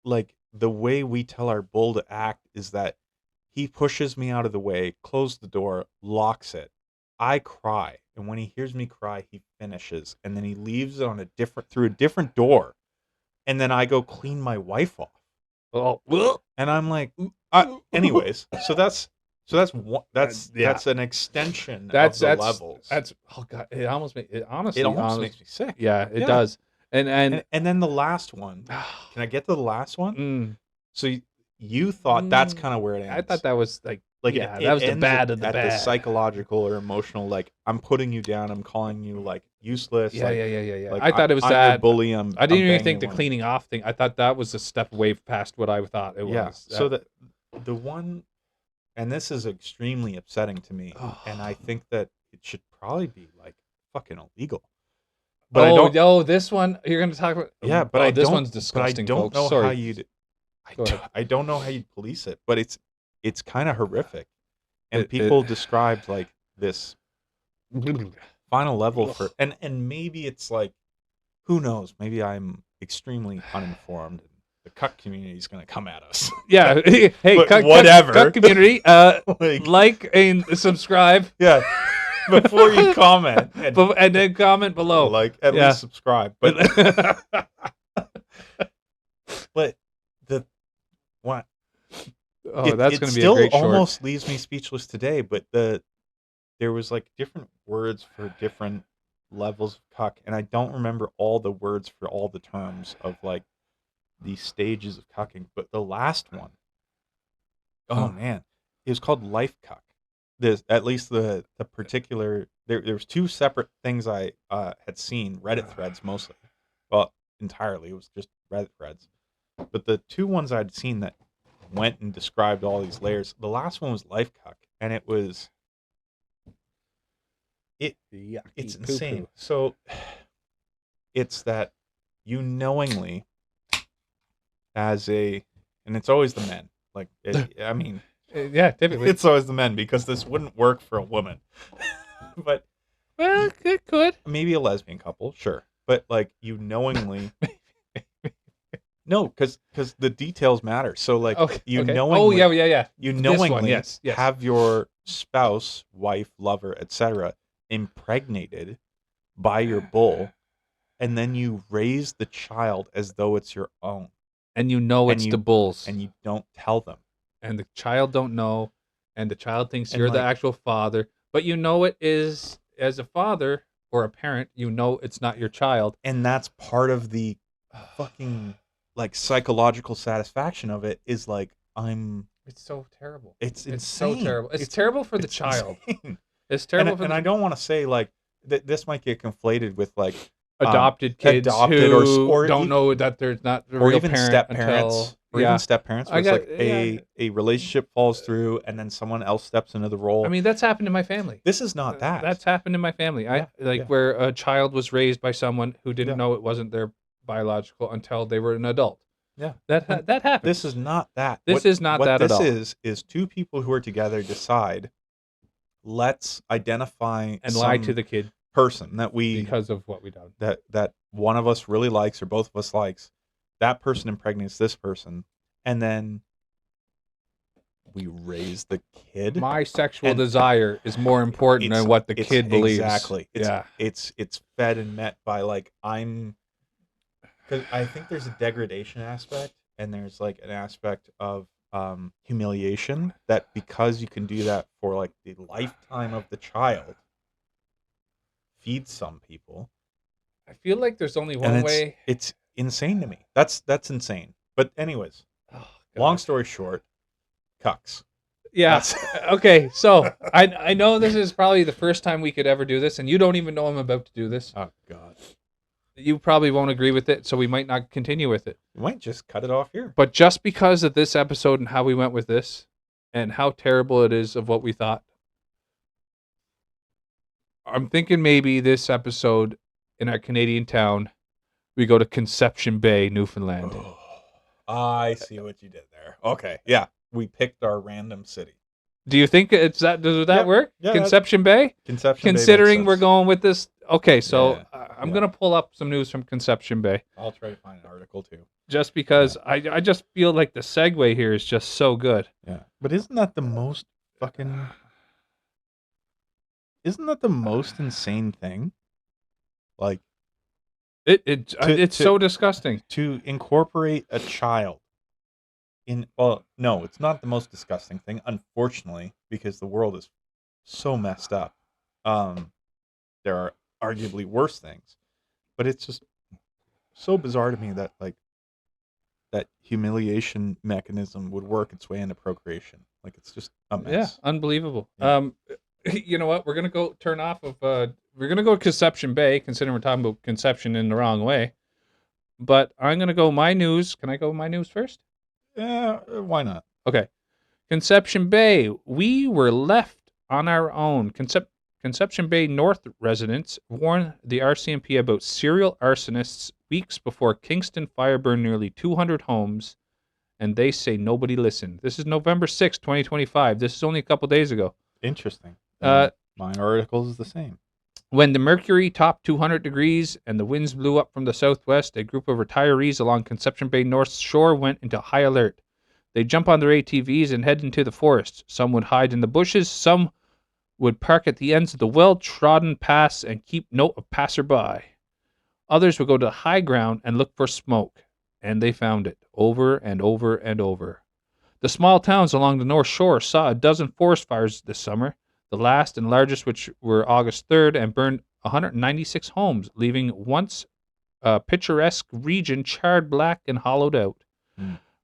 Speaker 1: like the way we tell our bull to act is that he pushes me out of the way, closes the door, locks it. I cry, and when he hears me cry, he finishes, and then he leaves it on through a different door, and then I go clean my wife off.
Speaker 2: Oh,
Speaker 1: and I'm like, anyways, so that's an extension of the levels.
Speaker 2: That's oh god, it almost makes
Speaker 1: makes me sick.
Speaker 2: Yeah, it does. And
Speaker 1: then the last one. Can I get to the last one? So you thought that's kind of where it ends.
Speaker 2: I thought that was like that was the bad of the bad.
Speaker 1: The psychological or emotional, like I'm putting you down, I'm calling you like useless.
Speaker 2: Yeah.
Speaker 1: Like,
Speaker 2: I thought it was
Speaker 1: I'm
Speaker 2: that.
Speaker 1: Your bully.
Speaker 2: I didn't even think the cleaning off thing. I thought that was a step way past what I thought it was.
Speaker 1: So the one, and this is extremely upsetting to me, and I think that it should probably be like fucking illegal.
Speaker 2: But this one you're going to talk about.
Speaker 1: Yeah, but
Speaker 2: this one's disgusting.
Speaker 1: But I don't
Speaker 2: folks.
Speaker 1: know how you'd. I don't know how you'd police it, but it's kind of horrific, and people described like this final level for, and maybe it's like, who knows? Maybe I'm extremely uninformed. The cuck community is going to come at us.
Speaker 2: Yeah, hey,
Speaker 1: whatever.
Speaker 2: Cuck community, like and subscribe.
Speaker 1: Yeah. Before you comment,
Speaker 2: and then comment below.
Speaker 1: Like at least subscribe, but but the what?
Speaker 2: Oh, that's going to be
Speaker 1: a
Speaker 2: great short.
Speaker 1: Almost leaves me speechless today. But there was like different words for different levels of cuck, and I don't remember all the words for all the terms of like these stages of cucking. But the last one, oh man, it was called life cuck. At least the particular there was two separate things I had seen, Reddit threads mostly, well entirely, it was just Reddit threads, but the two ones I'd seen that went and described all these layers, the last one was life cuck, and it's insane. So it's that you knowingly, and it's always the men, like I mean.
Speaker 2: Yeah, typically
Speaker 1: it's always the men, because this wouldn't work for a woman. But
Speaker 2: well, it could.
Speaker 1: Maybe a lesbian couple, sure. But like you knowingly, no, because the details matter. So like knowingly, you knowingly
Speaker 2: yes.
Speaker 1: have your spouse, wife, lover, etc. impregnated by your bull, and then you raise the child as though it's your own,
Speaker 2: and it's the bull's,
Speaker 1: and you don't tell them.
Speaker 2: And the child don't know, and the child thinks you're the actual father, but it is, as a father or a parent, it's not your child.
Speaker 1: And that's part of the fucking like psychological satisfaction of it, is like
Speaker 2: it's so terrible.
Speaker 1: It's insane.
Speaker 2: So terrible. It's terrible for the child.
Speaker 1: Insane.
Speaker 2: It's terrible
Speaker 1: and I don't want to say like this might get conflated with like
Speaker 2: adopted kids who or don't know that they're not a real
Speaker 1: even
Speaker 2: parent
Speaker 1: step parents. Or even step parents, where it's like a relationship falls through, and then someone else steps into the role.
Speaker 2: I mean, that's happened in my family.
Speaker 1: This is not that.
Speaker 2: That's happened in my family. Where a child was raised by someone who didn't know it wasn't their biological until they were an adult.
Speaker 1: Yeah,
Speaker 2: that happens.
Speaker 1: This is not that.
Speaker 2: This is not that at all.
Speaker 1: What this is two people who are together decide, let's identify
Speaker 2: and lie to the kid
Speaker 1: person that we,
Speaker 2: because of what we done,
Speaker 1: that one of us really likes or both of us likes. That person impregnates this person, and then we raise the kid.
Speaker 2: My sexual desire is more important than what the kid believes.
Speaker 1: Exactly. It's fed and met by like because I think there's a degradation aspect, and there's like an aspect of humiliation, that because you can do that for like the lifetime of the child, feeds some people.
Speaker 2: I feel like there's only one way.
Speaker 1: It's insane to me. That's insane. But anyways,
Speaker 2: God.
Speaker 1: Long story short, cucks.
Speaker 2: Yeah. Okay. So I know this is probably the first time we could ever do this, and you don't even know I'm about to do this.
Speaker 1: Oh God.
Speaker 2: You probably won't agree with it, so we might not continue with it.
Speaker 1: You might just cut it off here.
Speaker 2: But just because of this episode and how we went with this, and how terrible it is of what we thought, I'm thinking maybe this episode in our Canadian town, we go to Conception Bay, Newfoundland.
Speaker 1: Oh, I see what you did there. Okay. Yeah. We picked our random city.
Speaker 2: Do you think it's that? Does that work?
Speaker 1: Yeah,
Speaker 2: Conception Bay?
Speaker 1: Conception
Speaker 2: Considering
Speaker 1: Bay
Speaker 2: we're going with this. Okay, so
Speaker 1: Yeah,
Speaker 2: I'm going to pull up some news from Conception Bay.
Speaker 1: I'll try to find an article too.
Speaker 2: Just because I just feel like the segue here is just so good.
Speaker 1: Yeah. But isn't that the most insane thing? Like
Speaker 2: It's so disgusting.
Speaker 1: to incorporate a child no, it's not the most disgusting thing, unfortunately, because the world is so messed up. There are arguably worse things, but it's just so bizarre to me that that humiliation mechanism would work its way into procreation. Like, it's just a mess.
Speaker 2: Yeah, unbelievable.
Speaker 1: Yeah.
Speaker 2: You know what? We're gonna go turn off of. We're gonna go to Conception Bay, considering we're talking about conception in the wrong way. But I'm gonna go my news. Can I go my news first?
Speaker 1: Yeah, why not?
Speaker 2: Okay. Conception Bay. We were left on our own. Conception Bay North residents warned the RCMP about serial arsonists weeks before Kingston fire burned nearly 200 homes, and they say nobody listened. This is November 6, 2025. This is only a couple days ago.
Speaker 1: Interesting. My article is the same.
Speaker 2: When the mercury topped 200 degrees and the winds blew up from the southwest, a group of retirees along Conception Bay North shore went into high alert. They jump on their ATVs and head into the forest. Some would hide in the bushes. Some would park at the ends of the well-trodden paths and keep note of passerby. Others would go to the high ground and look for smoke. And they found it, over and over and over. The small towns along the North Shore saw a dozen forest fires this summer, the last and largest which were August 3rd, and burned 196 homes, leaving once a picturesque region charred black and hollowed out.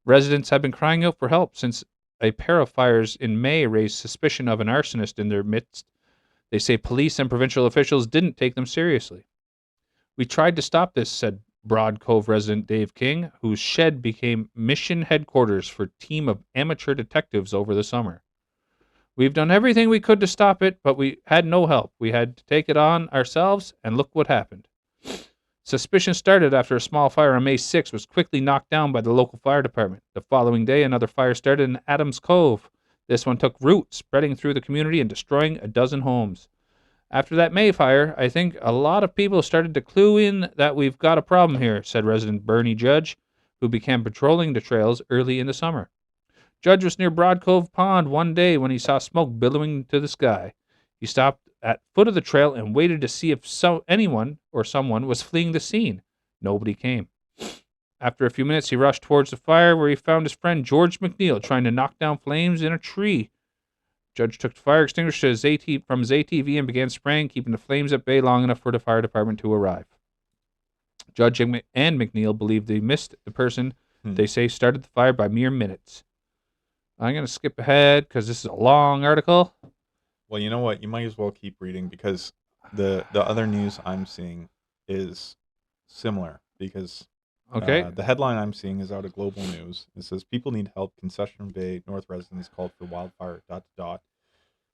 Speaker 2: Residents have been crying out for help since a pair of fires in May raised suspicion of an arsonist in their midst. They say police and provincial officials didn't take them seriously. We tried to stop this, said Broad Cove resident Dave King, whose shed became mission headquarters for a team of amateur detectives over the summer. We've done everything we could to stop it, but we had no help. We had to take it on ourselves, and look what happened. Suspicion started after a small fire on May 6 was quickly knocked down by the local fire department. The following day, another fire started in Adams Cove. This one took root, spreading through the community and destroying a dozen homes. After that May fire, I think a lot of people started to clue in that we've got a problem here, said resident Bernie Judge, who began patrolling the trails early in the summer. Judge was near Broad Cove Pond one day when he saw smoke billowing to the sky. He stopped at foot of the trail and waited to see if anyone or someone was fleeing the scene. Nobody came. After a few minutes, he rushed towards the fire where he found his friend George McNeil trying to knock down flames in a tree. Judge took the fire extinguisher from his ATV and began spraying, keeping the flames at bay long enough for the fire department to arrive. Judge and McNeil believe they missed the person they say started the fire by mere minutes. I'm going to skip ahead because this is a long article.
Speaker 1: Well, you know what? You might as well keep reading because the other news I'm seeing is similar because the headline I'm seeing is out of Global News. It says, people need help. Conception Bay North residents called for wildfire, ...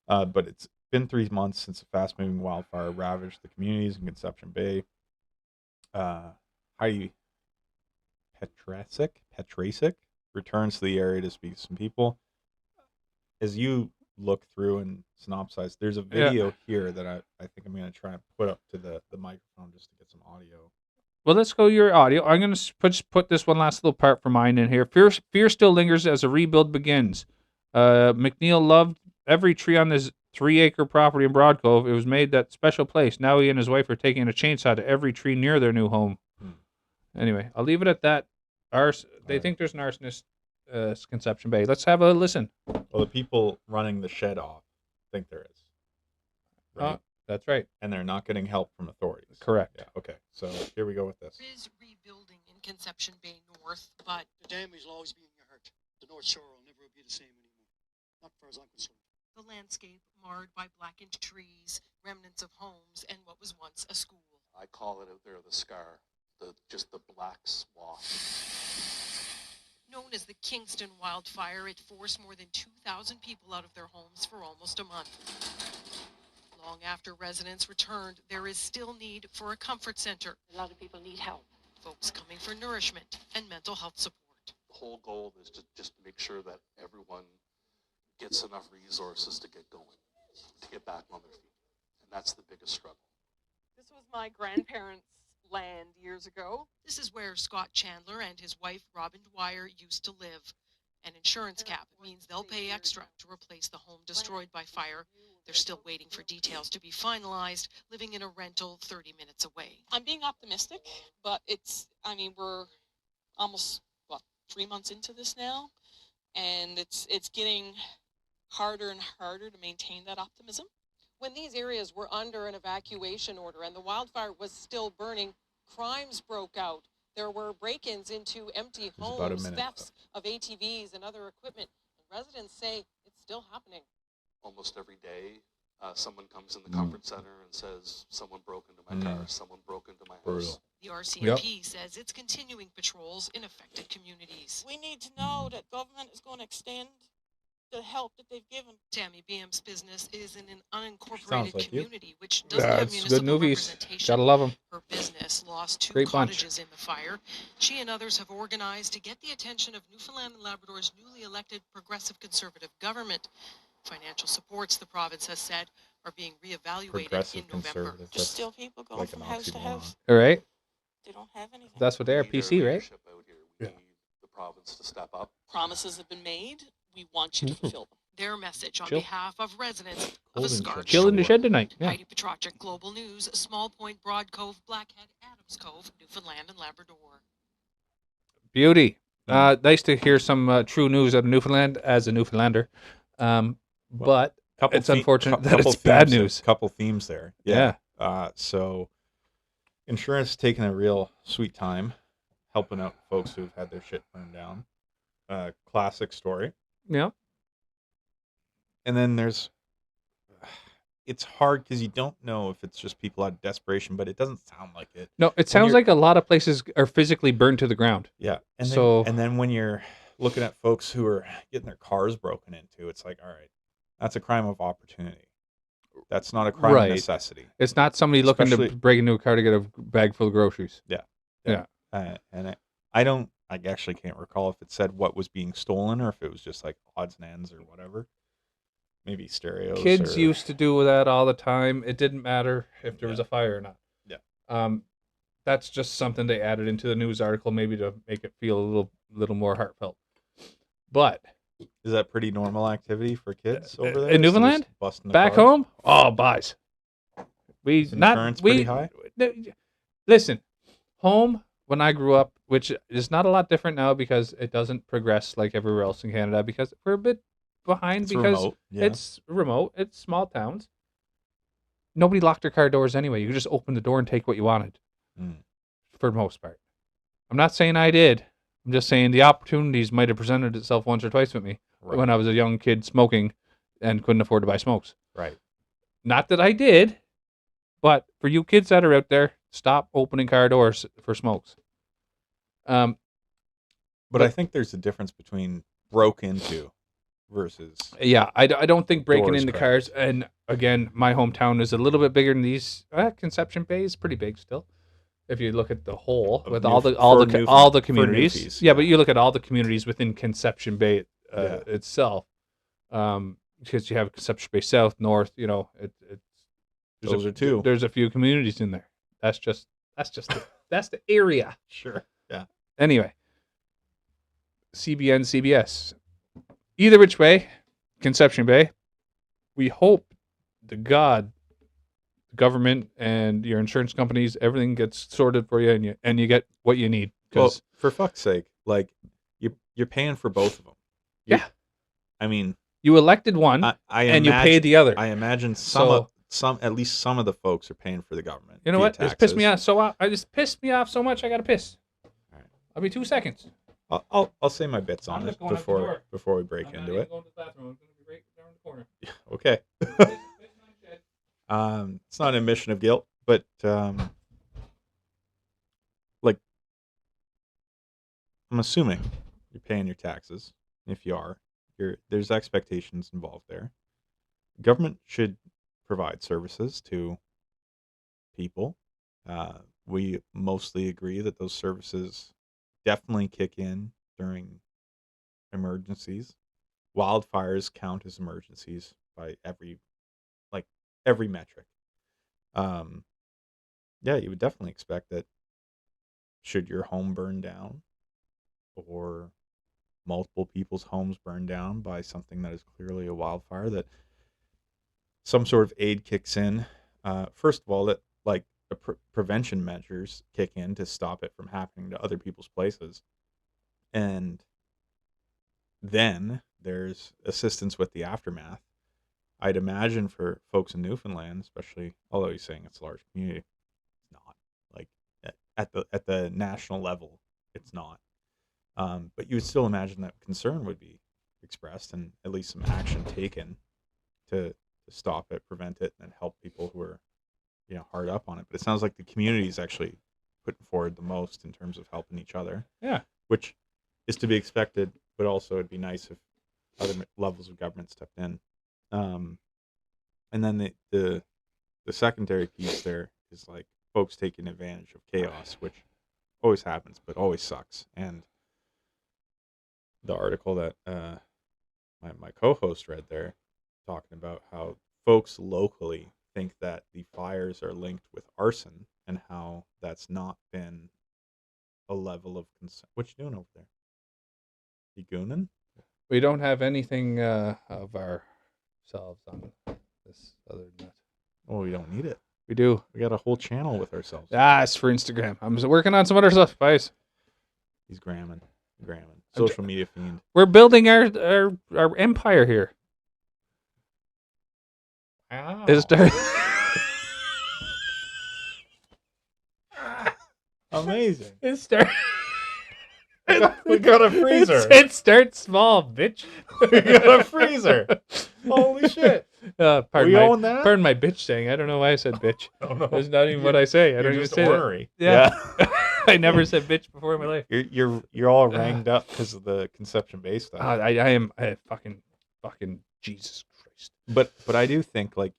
Speaker 1: But it's been 3 months since a fast-moving wildfire ravaged the communities in Conception Bay. Heidi Petrasic returns to the area to speak to some people. As you look through and synopsize, there's a video here that I think I'm going to try and put up to the microphone just to get some audio.
Speaker 2: Well, let's go your audio. I'm going to put this one last little part for mine in here. Fear still lingers as a rebuild begins. McNeil loved every tree on this 3-acre property in Broad Cove. It was made that special place. Now he and his wife are taking a chainsaw to every tree near their new home. Anyway, I'll leave it at that. They think there's an arsonist Conception Bay. Let's have a listen.
Speaker 1: Well, the people running the shed off think there is. Right?
Speaker 2: That's right.
Speaker 1: And they're not getting help from authorities.
Speaker 2: Correct.
Speaker 1: Yeah, okay, so here we go with this.
Speaker 3: There is rebuilding in Conception Bay North, but
Speaker 4: the damage will always be in your heart. The
Speaker 3: North Shore will never be the same anymore. Not as far as I'm concerned.
Speaker 4: The landscape marred by blackened trees, remnants of homes, and what was once a school.
Speaker 5: I call it out there the scar, just the black swath.
Speaker 4: Known as the Kingston wildfire, it forced more than 2,000 people out of their homes for almost a month. Long after residents returned, there is still need for a comfort center.
Speaker 6: A lot of people need help.
Speaker 4: Folks coming for nourishment and mental health support.
Speaker 5: The whole goal is to just make sure that everyone gets enough resources to get going, to get back on their feet. And that's the biggest struggle.
Speaker 7: This was my grandparents' land years ago.
Speaker 4: This is where Scott Chandler and his wife Robin Dwyer used to live. An insurance cap means they'll pay extra to replace the home destroyed by fire. They're still waiting for details to be finalized, living in a rental 30 minutes away.
Speaker 8: I'm being optimistic, but we're almost, 3 months into this now, and it's getting harder and harder to maintain that optimism.
Speaker 7: When these areas were under an evacuation order and the wildfire was still burning, crimes broke out. There were break-ins into empty homes, thefts of ATVs and other equipment. And residents say it's still happening.
Speaker 5: Almost every day, someone comes in the comfort center and says, someone broke into my car, someone broke into my house.
Speaker 4: The RCMP says it's continuing patrols in affected communities.
Speaker 8: We need to know that government is going to extend the help that they've given.
Speaker 4: Tammy Biam's business is in an unincorporated
Speaker 1: like
Speaker 4: community, which doesn't have
Speaker 2: That's
Speaker 4: municipal
Speaker 2: good movies.
Speaker 4: representation.
Speaker 2: Gotta love them.
Speaker 4: Her business lost 2
Speaker 2: Great bunch.
Speaker 4: cottages in the fire. She and others have organized to get the attention of Newfoundland and Labrador's newly elected progressive conservative government. Financial supports, the province has said, are being reevaluated
Speaker 1: Progressive
Speaker 4: in November.
Speaker 1: conservative.
Speaker 8: There's still people going
Speaker 1: like
Speaker 8: from
Speaker 1: an
Speaker 8: house to
Speaker 1: oxymoron.
Speaker 8: house.
Speaker 2: All right.
Speaker 8: They don't have anything.
Speaker 2: That's what they are,
Speaker 5: We need
Speaker 2: PC,
Speaker 5: our
Speaker 2: right?
Speaker 5: leadership out here. We need the province to step up.
Speaker 8: Promises have been made. We want you to fulfill them.
Speaker 4: Their message on
Speaker 2: Chill.
Speaker 4: behalf of residents of
Speaker 1: Cold
Speaker 4: a
Speaker 1: and
Speaker 4: scarred
Speaker 1: chill.
Speaker 2: Chill in the
Speaker 4: shore.
Speaker 2: shed tonight. Yeah.
Speaker 4: Heidi Petrocek, Global News, Small Point, Broad Cove, Blackhead, Adams Cove, Newfoundland and Labrador.
Speaker 2: Beauty. Nice to hear some true news out of Newfoundland as a Newfoundlander. But it's unfortunate that it's bad news.
Speaker 1: Couple themes there.
Speaker 2: Yeah.
Speaker 1: So insurance taking a real sweet time, helping out folks who've had their shit burned down. Classic story.
Speaker 2: Yeah.
Speaker 1: And then it's hard because you don't know if it's just people out of desperation, but it doesn't sound like it.
Speaker 2: No, it sounds like a lot of places are physically burned to the ground.
Speaker 1: Yeah. And
Speaker 2: So-
Speaker 1: then when you're looking at folks who are getting their cars broken into, it's like, all right, that's a crime of opportunity. That's not a crime
Speaker 2: Right.
Speaker 1: of necessity.
Speaker 2: It's not somebody looking to
Speaker 1: Especially-
Speaker 2: break into a car to get a bag full of groceries.
Speaker 1: And I actually can't recall if it said what was being stolen or if it was just like odds and ends or whatever. Maybe stereos.
Speaker 2: Kids
Speaker 1: or,
Speaker 2: used to do that all the time. It didn't matter if there was a fire or not.
Speaker 1: Yeah.
Speaker 2: That's just something they added into the news article, maybe to make it feel a little more heartfelt. But
Speaker 1: Is that pretty normal activity for kids over there?
Speaker 2: in Newfoundland?
Speaker 1: Just busting the
Speaker 2: back
Speaker 1: cars?
Speaker 2: home, oh, buys.
Speaker 1: Is insurance pretty high?
Speaker 2: Listen, home when I grew up, which is not a lot different now because it doesn't progress like everywhere else in Canada because we're a bit behind
Speaker 1: It's
Speaker 2: because
Speaker 1: remote. Yeah.
Speaker 2: it's remote, it's small towns. Nobody locked their car doors anyway. You could just open the door and take what you wanted, for the most part. I'm not saying I did. I'm just saying the opportunities might have presented itself once or twice with me
Speaker 1: Right.
Speaker 2: when I was a young kid smoking and couldn't afford to buy smokes.
Speaker 1: Right.
Speaker 2: Not that I did, but for you kids that are out there, stop opening car doors for smokes.
Speaker 1: But I think there's a difference between broke into versus
Speaker 2: Yeah, I don't think breaking
Speaker 1: Doors
Speaker 2: into
Speaker 1: cracked.
Speaker 2: cars, and again, my hometown is a little bit bigger than these. Conception Bay is pretty big still. If you look at the whole
Speaker 1: Of
Speaker 2: with
Speaker 1: Newf-
Speaker 2: all the
Speaker 1: for
Speaker 2: communities,
Speaker 1: Newfies,
Speaker 2: yeah, but you look at all the communities within Conception Bay
Speaker 1: Yeah.
Speaker 2: itself, because you have Conception Bay South, North. You know,
Speaker 1: Those are two.
Speaker 2: There's a few communities in there. That's the area.
Speaker 1: Sure. Yeah.
Speaker 2: Anyway, CBN, CBS. Either which way, Conception Bay, we hope to God, the government and your insurance companies, everything gets sorted for you and you get what you need.
Speaker 1: Well,
Speaker 2: Because
Speaker 1: for fuck's sake, like you're paying for both of them.
Speaker 2: Yeah.
Speaker 1: I mean,
Speaker 2: you elected one
Speaker 1: I
Speaker 2: and you
Speaker 1: imagine-
Speaker 2: paid the other.
Speaker 1: I imagine
Speaker 2: So-
Speaker 1: at least some of the folks are paying for the government.
Speaker 2: You know
Speaker 1: via
Speaker 2: what? It's pissed me
Speaker 1: taxes.
Speaker 2: off. I just pissed me off so much. I gotta piss.
Speaker 1: All right.
Speaker 2: I'll be 2 seconds.
Speaker 1: I'll say my bits on it before we break into it. Okay. It's not an admission of guilt, but like I'm assuming you're paying your taxes. If you are, there's expectations involved there. Government should provide services to people. We mostly agree that those services definitely kick in during emergencies. Wildfires count as emergencies by every metric. Yeah, you would definitely expect that should your home burn down or multiple people's homes burn down by something that is clearly a wildfire, that some sort of aid kicks in. First of all, that like the prevention measures kick in to stop it from happening to other people's places. And then there's assistance with the aftermath. I'd imagine for folks in Newfoundland, especially, although he's saying it's a large community, it's not. Like at the national level, it's not. But you would still imagine that concern would be expressed and at least some action taken to stop it, prevent it, and help people who are hard up on it. But it sounds like the community is actually putting forward the most in terms of helping each other.
Speaker 2: Yeah,
Speaker 1: which is to be expected, but also it'd be nice if other levels of government stepped in. And then the secondary piece there is like folks taking advantage of chaos, which always happens, but always sucks. And the article that my co-host read there, talking about how folks locally think that the fires are linked with arson and how that's not been a level of concern. What you doing over there? You gooning?
Speaker 2: we don't have anything of ourselves on this other than that.
Speaker 1: Oh, we don't need it.
Speaker 2: We do.
Speaker 1: We got a whole channel with ourselves.
Speaker 2: It's for Instagram. I'm working on some other stuff, guys.
Speaker 1: He's gramming. Social media fiend.
Speaker 2: We're building our empire here.
Speaker 1: Wow. Amazing. We got a freezer.
Speaker 2: It starts small, bitch.
Speaker 1: We got a freezer. Holy shit.
Speaker 2: Own that? Pardon my bitch saying. I don't know why I said bitch.
Speaker 1: Oh, no.
Speaker 2: That's not even what I say. I don't even say
Speaker 1: ornery.
Speaker 2: that. Yeah. I never said bitch before in my life.
Speaker 1: You're all ranged up because of the conception based stuff.
Speaker 2: I am fucking Jesus Christ.
Speaker 1: But I do think, like,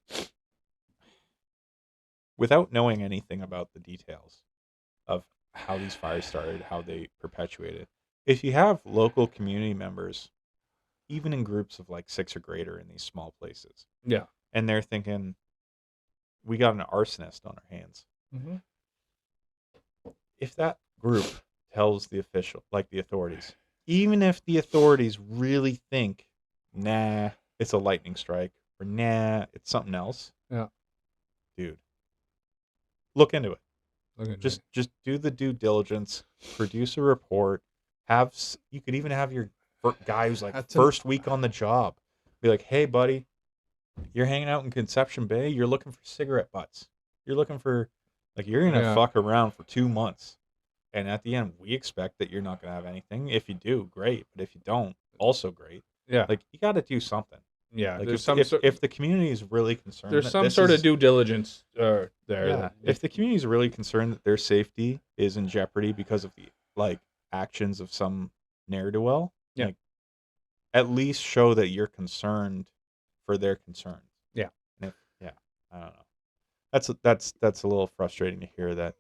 Speaker 1: without knowing anything about the details of how these fires started, how they perpetuated, if you have local community members, even in groups of like 6 or greater in these small places,
Speaker 2: yeah,
Speaker 1: and they're thinking, we got an arsonist on our hands.
Speaker 2: Mm-hmm.
Speaker 1: If that group tells the authorities, even if the authorities really think, nah, it's a lightning strike, or nah, it's something else,
Speaker 2: yeah,
Speaker 1: dude, look into it. Just do the due diligence, produce a report. You could even have your guy who's like first week on the job be like, hey buddy, you're hanging out in Conception Bay, you're looking for cigarette butts, you're looking for, like, you're gonna fuck around for 2 months, and at the end we expect that you're not gonna have anything. If you do, great, but if you don't, also great.
Speaker 2: Yeah,
Speaker 1: like, you got to do something.
Speaker 2: Yeah,
Speaker 1: like,
Speaker 2: there's
Speaker 1: if the community is really concerned,
Speaker 2: there's some sort of due diligence there.
Speaker 1: Yeah, if the community is really concerned that their safety is in jeopardy because of the actions of some ne'er-do-well, like, at least show that you're concerned for their concerns.
Speaker 2: Yeah.
Speaker 1: And I don't know. That's a little frustrating to hear that.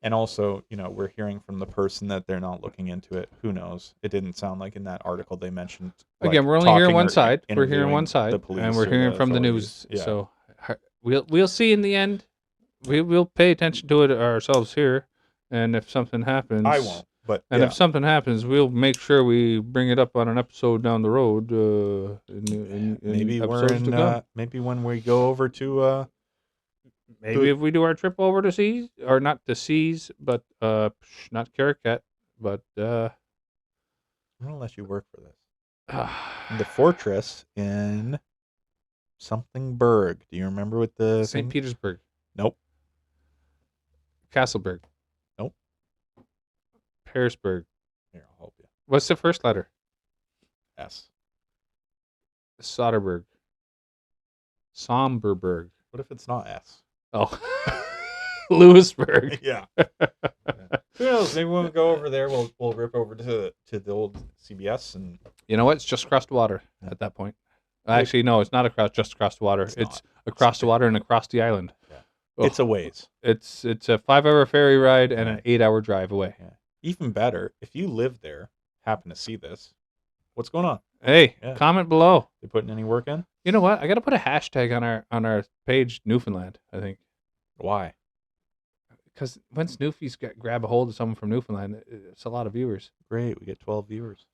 Speaker 1: And also, we're hearing from the person that they're not looking into it. Who knows? It didn't sound like in that article they mentioned.
Speaker 2: Again, we're only hearing one side. We're hearing one side, and we're hearing from the news. Yeah. So we'll see in the end. We'll pay attention to it ourselves here, and if something happens,
Speaker 1: I won't. But
Speaker 2: if something happens, we'll make sure we bring it up on an episode down the road.
Speaker 1: Maybe maybe when we go over to.
Speaker 2: Maybe if we do our trip over to seas, or not to seas, but not Caracat, but
Speaker 1: I'm gonna let you work for this. The fortress in something Berg. Do you remember what the
Speaker 2: St. Petersburg?
Speaker 1: Nope.
Speaker 2: Castleberg?
Speaker 1: Nope.
Speaker 2: Harrisburg?
Speaker 1: Here, I'll help you.
Speaker 2: What's the first letter?
Speaker 1: S.
Speaker 2: Soderbergh. Somberberg.
Speaker 1: What if it's not S?
Speaker 2: Oh. Lewisburg.
Speaker 1: Yeah. Who knows? Maybe when we go over there, we'll rip over to the old CBS and.
Speaker 2: You know what? It's just across the water at that point. Actually, no, it's not just across the water. It's across the water and across the island.
Speaker 1: Yeah.
Speaker 2: Oh,
Speaker 1: It's a ways.
Speaker 2: It's a 5-hour ferry ride and an 8-hour drive away.
Speaker 1: Yeah. Even better, if you live there, happen to see this, what's going on?
Speaker 2: Hey,
Speaker 1: Yeah.
Speaker 2: comment below.
Speaker 1: They putting any work in?
Speaker 2: You know what? I got to put a hashtag on our page, Newfoundland. I think
Speaker 1: Why?
Speaker 2: because when Snoofies grab a hold of someone from Newfoundland, it's a lot of viewers.
Speaker 1: Great, we get 12 viewers.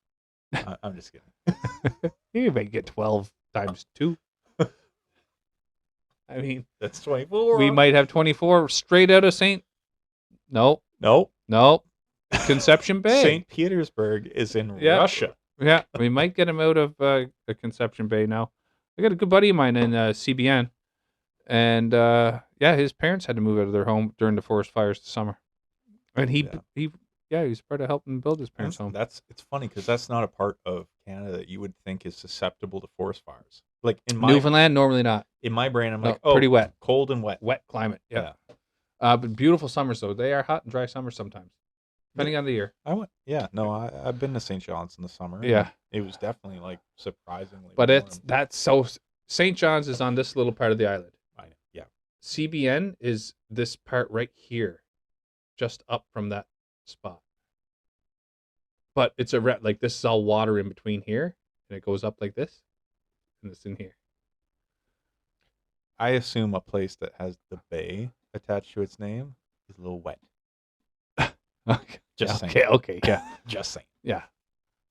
Speaker 1: I'm just kidding.
Speaker 2: You may get 12 times 2. I mean,
Speaker 1: That's 24.
Speaker 2: we might have 24 straight out of St. Nope.
Speaker 1: Nope.
Speaker 2: Conception Bay.
Speaker 1: St. Petersburg is in
Speaker 2: Yeah.
Speaker 1: Russia.
Speaker 2: Yeah, we might get him out of the Conception Bay now. I got a good buddy of mine in CBN, and his parents had to move out of their home during the forest fires this summer, and he was part of helping build his parents' home.
Speaker 1: It's funny because that's not a part of Canada that you would think is susceptible to forest fires. Like in my
Speaker 2: Newfoundland, normally not.
Speaker 1: in my brain, I'm
Speaker 2: No,
Speaker 1: like, oh,
Speaker 2: pretty wet.
Speaker 1: cold and wet.
Speaker 2: Wet climate. Yeah. But beautiful summers though. They are hot and dry summers sometimes, depending on the year.
Speaker 1: I've been to St. John's in the summer.
Speaker 2: Yeah.
Speaker 1: It was definitely like surprisingly.
Speaker 2: But
Speaker 1: warm.
Speaker 2: St. John's is on this little part of the island.
Speaker 1: Yeah.
Speaker 2: CBN is this part right here, just up from that spot. But it's like this is all water in between here, and it goes up like this, and it's in here.
Speaker 1: I assume a place that has the bay attached to its name is a little wet.
Speaker 2: Okay.
Speaker 1: Just saying.
Speaker 2: Okay. Yeah.
Speaker 1: Just saying.
Speaker 2: Yeah.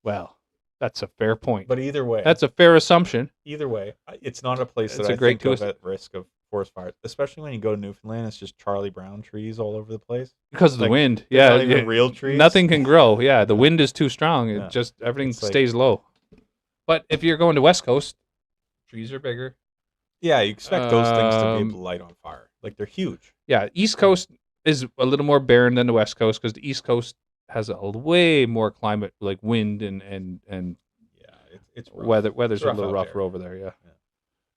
Speaker 2: Well, that's a fair point.
Speaker 1: But either way,
Speaker 2: That's a fair assumption.
Speaker 1: it's not a place
Speaker 2: It's
Speaker 1: that
Speaker 2: a
Speaker 1: I
Speaker 2: great
Speaker 1: think of
Speaker 2: twist.
Speaker 1: at risk of forest fires. Especially when you go to Newfoundland, it's just Charlie Brown trees all over the place.
Speaker 2: Because of the
Speaker 1: Like,
Speaker 2: wind.
Speaker 1: They're
Speaker 2: Yeah.
Speaker 1: not even real trees.
Speaker 2: Nothing can grow. Yeah. The wind is too strong.
Speaker 1: Yeah.
Speaker 2: It just, everything
Speaker 1: It's like-
Speaker 2: stays low. But if you're going to West Coast, trees are bigger.
Speaker 1: Yeah, you expect those things to be able to light on fire. Like they're huge.
Speaker 2: Yeah. East Coast is a little more barren than the West Coast because the East Coast has a way more climate, like wind and
Speaker 1: Yeah, it's rough.
Speaker 2: weather's
Speaker 1: It's
Speaker 2: a
Speaker 1: rough
Speaker 2: little
Speaker 1: out
Speaker 2: rougher
Speaker 1: there.
Speaker 2: over there. Yeah.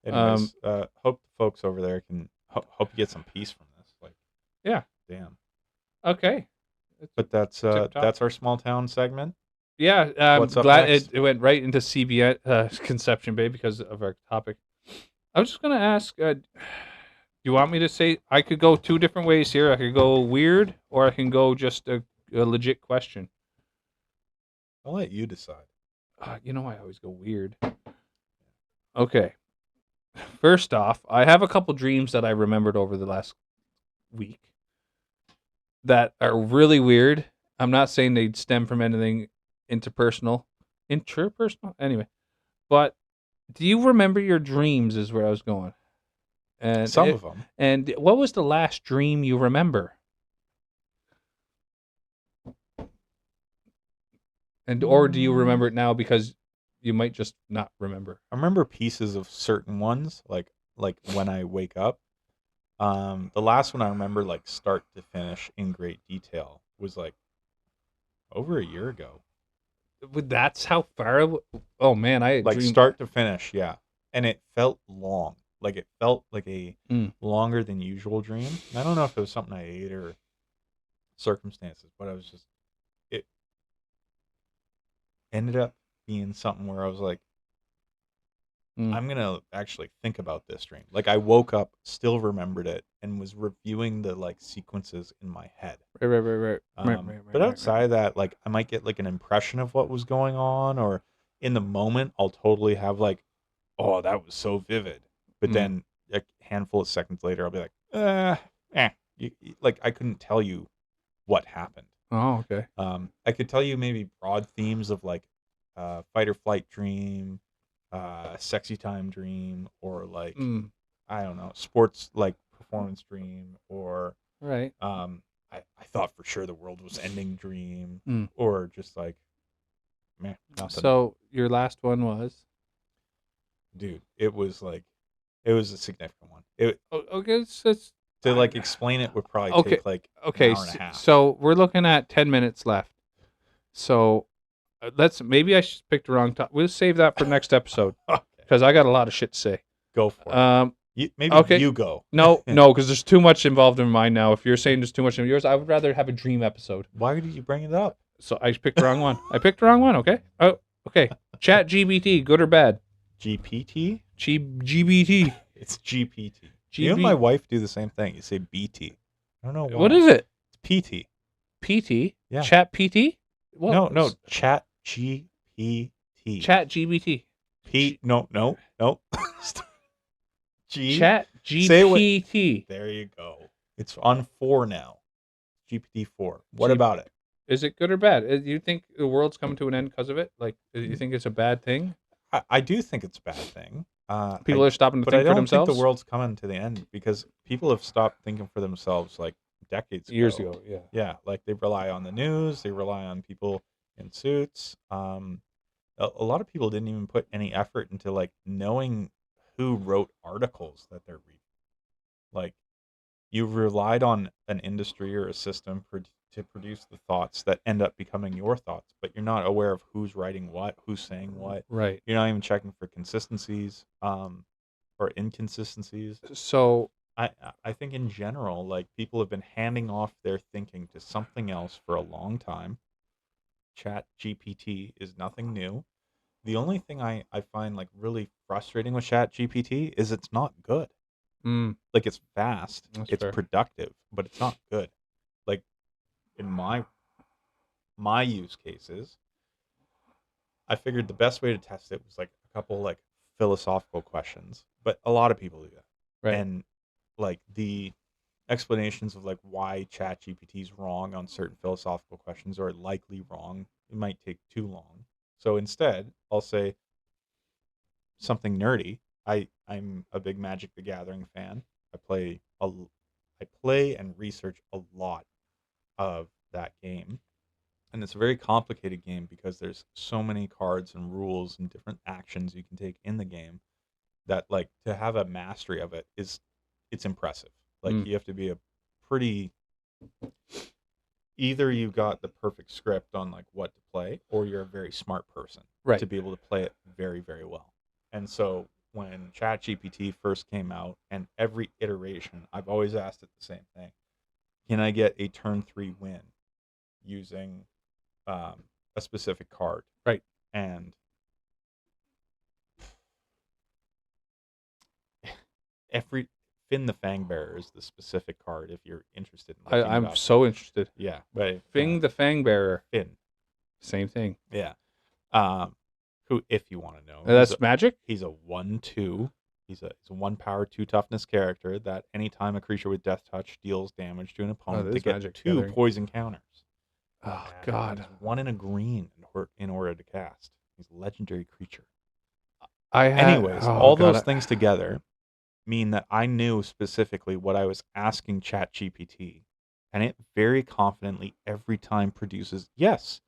Speaker 1: Anyways, hope the folks over there can hope you get some peace from this. Like,
Speaker 2: Yeah.
Speaker 1: damn.
Speaker 2: Okay.
Speaker 1: But that's
Speaker 2: Tip-top.
Speaker 1: that's our small town segment.
Speaker 2: Yeah. I'm
Speaker 1: What's up
Speaker 2: glad
Speaker 1: next?
Speaker 2: it went right into CBN Conception Bay because of our topic. I was just gonna ask. Do you want me to say I could go 2 different ways here? I could go weird, or I can go just a legit question.
Speaker 1: I'll let you decide.
Speaker 2: You know I always go weird. Okay. First off, I have a couple dreams that I remembered over the last week that are really weird. I'm not saying they stem from anything interpersonal. Anyway. But do you remember your dreams is where I was going. And
Speaker 1: Some of them.
Speaker 2: And what was the last dream you remember? Or do you remember it now because you might just not remember?
Speaker 1: I remember pieces of certain ones, like when I wake up. The last one I remember, like start to finish in great detail, was like over a year ago.
Speaker 2: That's how far. Oh man, I
Speaker 1: Like
Speaker 2: dreamed.
Speaker 1: start to finish, yeah. And it felt long. Like it felt like a
Speaker 2: Mm.
Speaker 1: longer than usual dream. And I don't know if it was something I ate or circumstances, but I was just it ended up being something where I was like,
Speaker 2: Mm.
Speaker 1: I'm gonna actually think about this dream. Like I woke up, still remembered it, and was reviewing the like sequences in my head.
Speaker 2: Right.
Speaker 1: But outside of that, like I might get like an impression of what was going on, or in the moment, I'll totally have like, oh, that was so vivid. But
Speaker 2: Mm.
Speaker 1: then a handful of seconds later, I'll be like, like I couldn't tell you what happened.
Speaker 2: Oh, okay.
Speaker 1: I could tell you maybe broad themes of like fight or flight dream, sexy time dream, or like
Speaker 2: Mm.
Speaker 1: I don't know, sports like performance dream, or
Speaker 2: Right.
Speaker 1: I thought for sure the world was ending dream,
Speaker 2: Mm.
Speaker 1: or just like, man, nothing.
Speaker 2: So your last one was.
Speaker 1: Dude, it was a significant one. It
Speaker 2: Okay. It's
Speaker 1: to like explain it would probably
Speaker 2: Okay,
Speaker 1: take like
Speaker 2: okay.
Speaker 1: an hour and a half.
Speaker 2: So we're looking at 10 minutes left. So maybe I should pick the wrong topic. We'll save that for next episode
Speaker 1: Okay.
Speaker 2: because I got a lot of shit to say.
Speaker 1: Go for it. Maybe
Speaker 2: okay.
Speaker 1: you go.
Speaker 2: No, because there's too much involved in mine now. If you're saying there's too much in yours, I would rather have a dream episode.
Speaker 1: Why did you bring it up?
Speaker 2: So I picked the wrong one. Okay. Oh, okay. Chat GBT, good or bad?
Speaker 1: GPT?
Speaker 2: GBT.
Speaker 1: It's GPT. You and my wife do the same thing. You say BT. I don't know why.
Speaker 2: What is it?
Speaker 1: It's PT.
Speaker 2: PT?
Speaker 1: Yeah.
Speaker 2: Chat PT? Well,
Speaker 1: No. Chat GPT.
Speaker 2: Chat GBT.
Speaker 1: No. G.
Speaker 2: Chat GPT.
Speaker 1: There you go. It's on 4 now. GPT 4. What
Speaker 2: G-
Speaker 1: about it?
Speaker 2: Is it good or bad? Do you think the world's coming to an end because of it? Like, do you think it's a bad thing?
Speaker 1: I do think it's a bad thing.
Speaker 2: People are stopping to
Speaker 1: but
Speaker 2: think
Speaker 1: I
Speaker 2: for
Speaker 1: don't
Speaker 2: themselves?
Speaker 1: think the world's coming to the end because people have stopped thinking for themselves like decades ago.
Speaker 2: Years ago, yeah.
Speaker 1: Yeah, like they rely on the news. They rely on people in suits. A lot of people didn't even put any effort into like knowing who wrote articles that they're reading. Like, you relied on an industry or a system to produce the thoughts that end up becoming your thoughts, but you're not aware of who's writing what, who's saying what.
Speaker 2: Right.
Speaker 1: You're not even checking for consistencies, or inconsistencies.
Speaker 2: So
Speaker 1: I think in general, like, people have been handing off their thinking to something else for a long time. Chat GPT is nothing new. The only thing I find like really frustrating with Chat GPT is it's not good. Like, it's fast,
Speaker 2: That's
Speaker 1: it's
Speaker 2: fair.
Speaker 1: productive, but it's not good. Like, in my use cases, I figured the best way to test it was like a couple like philosophical questions, but a lot of people do that.
Speaker 2: Right.
Speaker 1: And like the explanations of like why Chat GPT is wrong on certain philosophical questions or likely wrong, it might take too long. So instead, I'll say something nerdy. I'm a big Magic the Gathering fan. I play and research a lot of that game. And it's a very complicated game because there's so many cards and rules and different actions you can take in the game that, like, to have a mastery of it's impressive. Like, you have to be a pretty, either you got the perfect script on like what to play, or you're a very smart person
Speaker 2: Right.
Speaker 1: to be able to play it very, very well. And so when ChatGPT first came out, and every iteration, I've always asked it the same thing: can I get a turn 3 win using a specific card?
Speaker 2: Right.
Speaker 1: And Finn the Fangbearer is the specific card if you're interested in looking it
Speaker 2: I'm
Speaker 1: up.
Speaker 2: so interested.
Speaker 1: Yeah, but
Speaker 2: Fing the Fangbearer.
Speaker 1: Finn.
Speaker 2: Same thing.
Speaker 1: Yeah. Who, if you want to know,
Speaker 2: That's magic?
Speaker 1: He's a 1/2. He's a 1 power 2 toughness character that anytime a creature with death touch deals damage to an opponent,
Speaker 2: that
Speaker 1: they
Speaker 2: is
Speaker 1: get
Speaker 2: Magic
Speaker 1: 2
Speaker 2: Gathering.
Speaker 1: poison counters.
Speaker 2: Oh,
Speaker 1: And
Speaker 2: God.
Speaker 1: he's 1 in a green in order to cast. He's a legendary creature. Anyways, all those things together mean that I knew specifically what I was asking ChatGPT, and it very confidently every time produces, yes,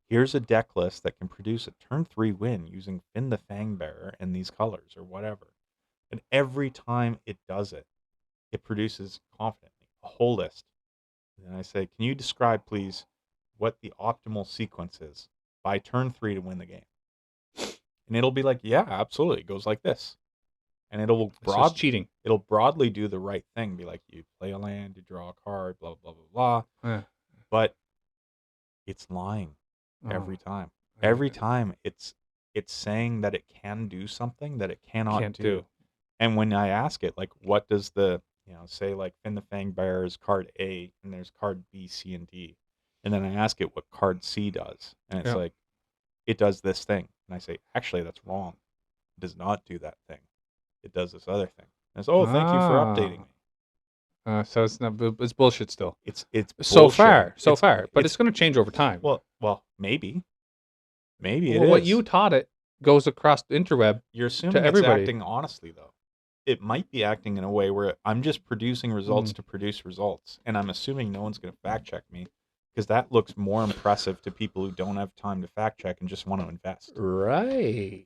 Speaker 1: here's a deck list that can produce a turn 3 win using Finn the Fangbearer and these colors or whatever. And every time it does it, it produces confidently a whole list. And I say, can you describe, please, what the optimal sequence is by turn 3 to win the game? And it'll be like, yeah, absolutely. It goes like this. And it'll
Speaker 2: cheating.
Speaker 1: It'll broadly do the right thing. Be like, you play a land, you draw a card, blah, blah, blah, blah. But it's lying every time. Every time it's saying that it can do something that it cannot do. And when I ask it, like, what does say like Finn the Fangbearer is card A and there's card B, C, and D. And then I ask it what card C does. And it's like, it does this thing. And I say, actually, that's wrong. It does not do that thing. It does this other thing. And it's, oh, thank you for updating me.
Speaker 2: So it's not. It's bullshit still.
Speaker 1: It's
Speaker 2: so
Speaker 1: bullshit.
Speaker 2: far, but it's going to change over time.
Speaker 1: Well, maybe it
Speaker 2: What
Speaker 1: is.
Speaker 2: you taught it goes across the interweb.
Speaker 1: You're assuming
Speaker 2: to
Speaker 1: it's
Speaker 2: everybody.
Speaker 1: acting honestly, though. It might be acting in a way where I'm just producing results to produce results, and I'm assuming no one's going to fact check me, because that looks more impressive to people who don't have time to fact check and just want to invest.
Speaker 2: Right.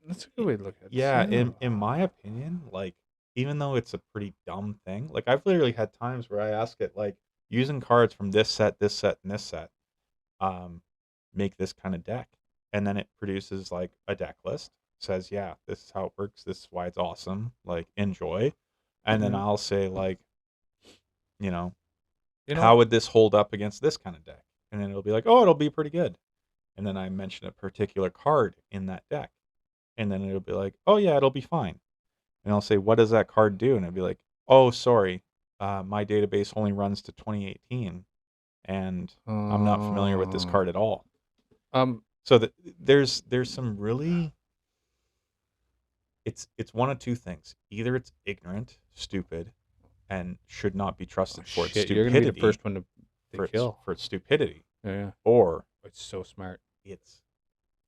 Speaker 2: That's a good way to look at it.
Speaker 1: Yeah, in my opinion, like, even though it's a pretty dumb thing, like, I've literally had times where I ask it, like, using cards from this set, and this set, make this kind of deck. And then it produces like a deck list, says, yeah, this is how it works. This is why it's awesome. Like, enjoy. And then I'll say, like, how would this hold up against this kind of deck? And then it'll be like, oh, it'll be pretty good. And then I mention a particular card in that deck. And then it'll be like, oh, yeah, it'll be fine. And I'll say, what does that card do? And it'll be like, oh, sorry, my database only runs to 2018. And I'm not familiar with this card at all. So that there's some really, it's one of two things. Either it's ignorant, stupid, and should not be trusted for its stupidity.
Speaker 2: You're gonna be the first one to kill
Speaker 1: for its stupidity.
Speaker 2: Yeah.
Speaker 1: Or
Speaker 2: it's so smart.
Speaker 1: It's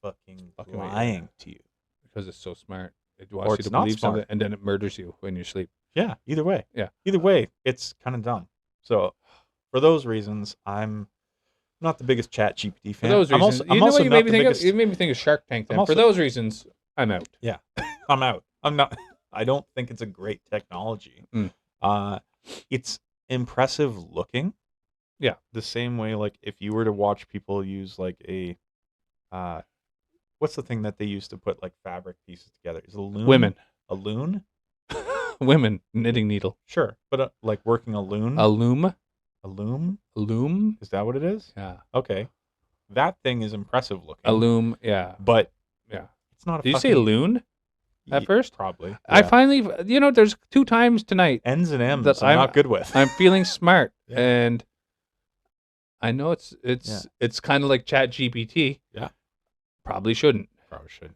Speaker 1: fucking lying to you
Speaker 2: because it's so smart. It
Speaker 1: Or
Speaker 2: wants you
Speaker 1: it's
Speaker 2: to
Speaker 1: not
Speaker 2: believe
Speaker 1: smart.
Speaker 2: something, and then it murders you when you sleep.
Speaker 1: Yeah. Either way.
Speaker 2: Yeah.
Speaker 1: Either way, it's kind of dumb. So for those reasons, I'm not the biggest Chat GPT fan.
Speaker 2: For those reasons,
Speaker 1: I'm also
Speaker 2: you
Speaker 1: not
Speaker 2: made me
Speaker 1: the
Speaker 2: think
Speaker 1: biggest.
Speaker 2: of. You made me think of Shark Tank. Then,
Speaker 1: I'm
Speaker 2: for
Speaker 1: also-
Speaker 2: those reasons, I'm out.
Speaker 1: Yeah, I'm out. I'm not. I don't think it's a great technology. It's impressive looking.
Speaker 2: Yeah.
Speaker 1: The same way, like if you were to watch people use like a, what's the thing that they use to put like fabric pieces together? Is it a loom?
Speaker 2: Women.
Speaker 1: A loom?
Speaker 2: Women knitting needle.
Speaker 1: Sure, but like working a loom.
Speaker 2: A loom.
Speaker 1: A loom?
Speaker 2: A loom.
Speaker 1: Is that what it is?
Speaker 2: Yeah.
Speaker 1: Okay. That thing is impressive looking.
Speaker 2: A loom. Yeah.
Speaker 1: But
Speaker 2: Yeah.
Speaker 1: it's not a
Speaker 2: Did you
Speaker 1: fucking...
Speaker 2: say loon at first?
Speaker 1: Probably.
Speaker 2: I
Speaker 1: yeah.
Speaker 2: finally, there's 2 times tonight
Speaker 1: N's and M's
Speaker 2: that
Speaker 1: I'm not good with.
Speaker 2: I'm feeling smart,
Speaker 1: Yeah.
Speaker 2: and I know it's kind of like Chat GPT.
Speaker 1: Yeah.
Speaker 2: Probably shouldn't.
Speaker 1: Probably should.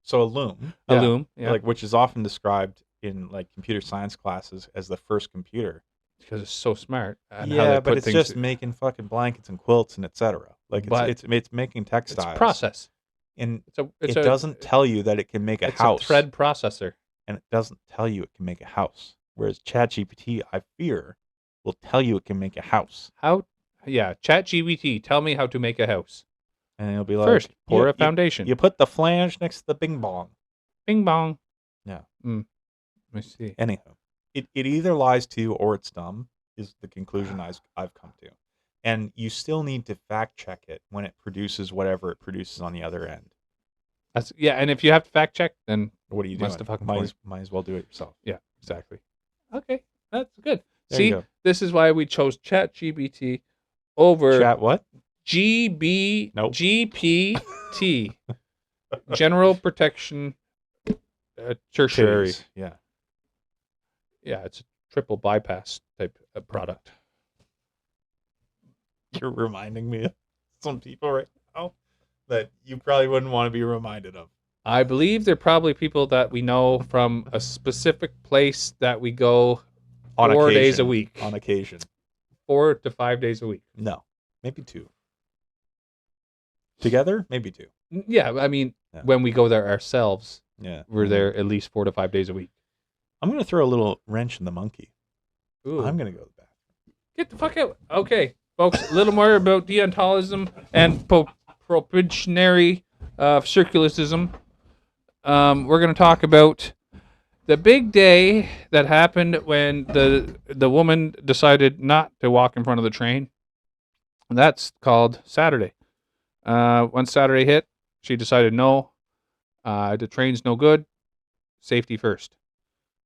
Speaker 1: So a loom.
Speaker 2: A loom. Yeah.
Speaker 1: Like, which is often described in like computer science classes as the first computer.
Speaker 2: Because it's so smart. And how
Speaker 1: Yeah,
Speaker 2: they
Speaker 1: but
Speaker 2: put
Speaker 1: it's
Speaker 2: things-
Speaker 1: just making fucking blankets and quilts and etc. Like
Speaker 2: But
Speaker 1: it's making textiles.
Speaker 2: It's a process.
Speaker 1: And
Speaker 2: It's
Speaker 1: it doesn't tell you that it can make a
Speaker 2: it's
Speaker 1: house.
Speaker 2: a thread processor.
Speaker 1: And it doesn't tell you it can make a house. Whereas ChatGPT, I fear, will tell you it can make a house.
Speaker 2: How? Yeah, Chat GPT, tell me how to make a house.
Speaker 1: And it'll be like,
Speaker 2: First, pour
Speaker 1: you-
Speaker 2: a foundation.
Speaker 1: You put the flange next to the bing bong.
Speaker 2: Bing bong.
Speaker 1: Yeah.
Speaker 2: Let me see.
Speaker 1: Anyhow, it either lies to you or it's dumb, is the conclusion I've come to. And you still need to fact check it when it produces whatever it produces on the other end.
Speaker 2: And if you have to fact check, then
Speaker 1: What are you doing?
Speaker 2: what's the fucking
Speaker 1: might,
Speaker 2: point?
Speaker 1: as, might as well do it yourself.
Speaker 2: Yeah, exactly. Okay, that's good.
Speaker 1: There
Speaker 2: See,
Speaker 1: you go.
Speaker 2: this is why we chose Chat GPT over
Speaker 1: Chat what? Nope.
Speaker 2: GPT, General Protection Tertiary.
Speaker 1: Titties. Yeah.
Speaker 2: Yeah, it's a triple bypass type of product.
Speaker 1: You're reminding me of some people right now that you probably wouldn't want to be reminded of.
Speaker 2: I believe they're probably people that we know from a specific place that we go
Speaker 1: On
Speaker 2: 4
Speaker 1: occasion.
Speaker 2: days a week.
Speaker 1: On occasion.
Speaker 2: 4 to 5 days a week.
Speaker 1: No. Maybe 2. Together? Maybe 2.
Speaker 2: Yeah, I mean,
Speaker 1: Yeah.
Speaker 2: when we go there ourselves,
Speaker 1: Yeah.
Speaker 2: we're there at least 4 to 5 days a week.
Speaker 1: I'm going to throw a little wrench in the monkey.
Speaker 2: Ooh.
Speaker 1: I'm going to go to the bathroom.
Speaker 2: Get the fuck out. Okay, folks, a little more about deontologism and propitiatory circularism. We're going to talk about the big day that happened when the woman decided not to walk in front of the train. And that's called Saturday. Once Saturday hit, she decided no, the train's no good. Safety first.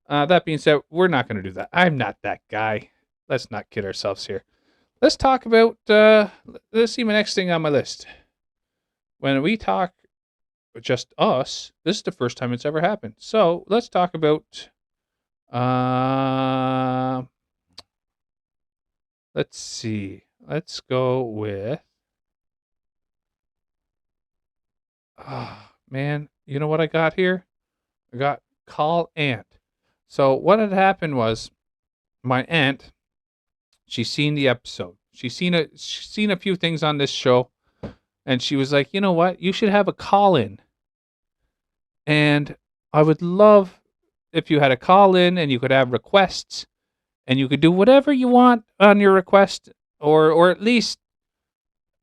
Speaker 2: That being said, we're not going to do that. I'm not that guy. Let's not kid ourselves here. Let's talk about, let's see my next thing on my list. When we talk just us, this is the first time it's ever happened. So let's talk about, let's see. Let's go with, man, you know what I got here? I got call aunt. So what had happened was my aunt, she's seen the episode. She's seen a few things on this show, and she was like, you know what? You should have a call-in. And I would love if you had a call-in and you could have requests, and you could do whatever you want on your request, or at least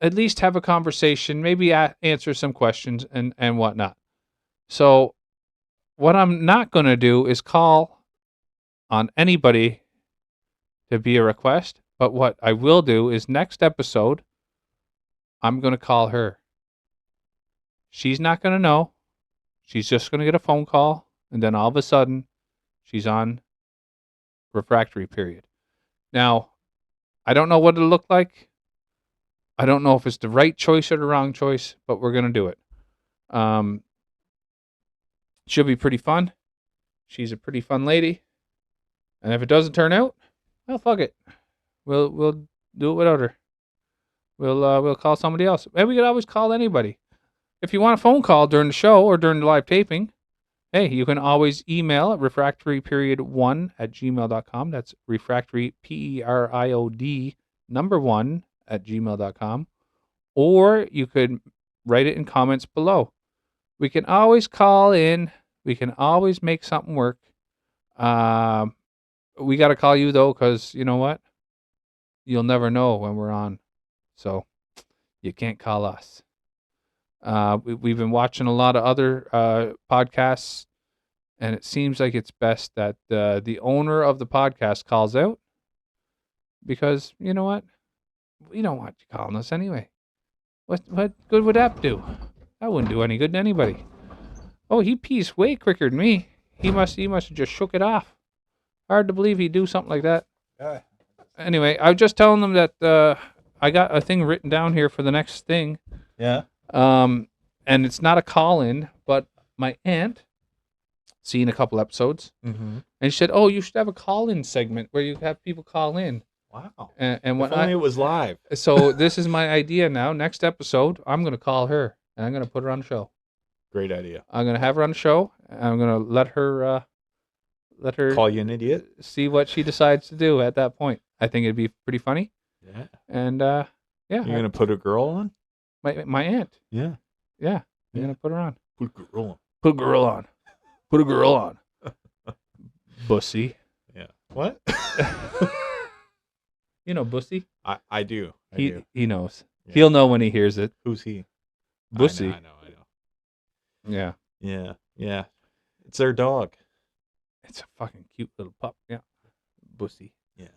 Speaker 2: have a conversation, maybe answer some questions and whatnot. So what I'm not going to do is call on anybody to be a request. But what I will do is next episode, I'm going to call her. She's not going to know. She's just going to get a phone call, and then all of a sudden, she's on refractory period. Now, I don't know what it'll look like. I don't know if it's the right choice or the wrong choice, but we're going to do it. She'll be pretty fun. She's a pretty fun lady. And if it doesn't turn out, well, fuck it. We'll do it without her. We'll call somebody else. And we could always call anybody. If you want a phone call during the show or during the live taping, hey, you can always email at refractoryperiod1@gmail.com. That's refractory, PERIOD, number 1 @gmail.com. Or you could write it in comments below. We can always call in. We can always make something work. We got to call you, though, because you know what? You'll never know when we're on. So you can't call us. We've been watching a lot of other podcasts, and it seems like it's best that the owner of the podcast calls out, because you know what? We don't want you calling us anyway. What good would that do? That wouldn't do any good to anybody. Oh, he pees way quicker than me. He must have just shook it off. Hard to believe he'd do something like that. Anyway, I was just telling them that I got a thing written down here for the next thing.
Speaker 1: Yeah.
Speaker 2: And it's not a call-in, but my aunt seen a couple episodes,
Speaker 1: Mm-hmm.
Speaker 2: and she said, "Oh, you should have a call-in segment where you have people call in."
Speaker 1: Wow.
Speaker 2: And when
Speaker 1: if only it was live.
Speaker 2: So this is my idea now. Next episode, I'm going to call her, and I'm going to put her on the show.
Speaker 1: Great idea.
Speaker 2: I'm going to have her on the show, and I'm going to let her
Speaker 1: Call you an idiot.
Speaker 2: see what she decides to do at that point. I think it'd be pretty funny.
Speaker 1: Yeah.
Speaker 2: And yeah,
Speaker 1: You're gonna put a girl on?
Speaker 2: my aunt.
Speaker 1: Yeah.
Speaker 2: Yeah, I'm gonna put her on.
Speaker 1: Put a girl on.
Speaker 2: Put a girl on. Put a girl on. Bussy.
Speaker 1: Yeah. What?
Speaker 2: You know Bussy?
Speaker 1: I do. I do.
Speaker 2: He knows.
Speaker 1: Yeah.
Speaker 2: He'll know when he hears it.
Speaker 1: Who's he?
Speaker 2: Bussy.
Speaker 1: I know.
Speaker 2: Yeah.
Speaker 1: Yeah. Yeah. It's their dog.
Speaker 2: It's a fucking cute little pup. Yeah. Bussy.
Speaker 1: Yeah.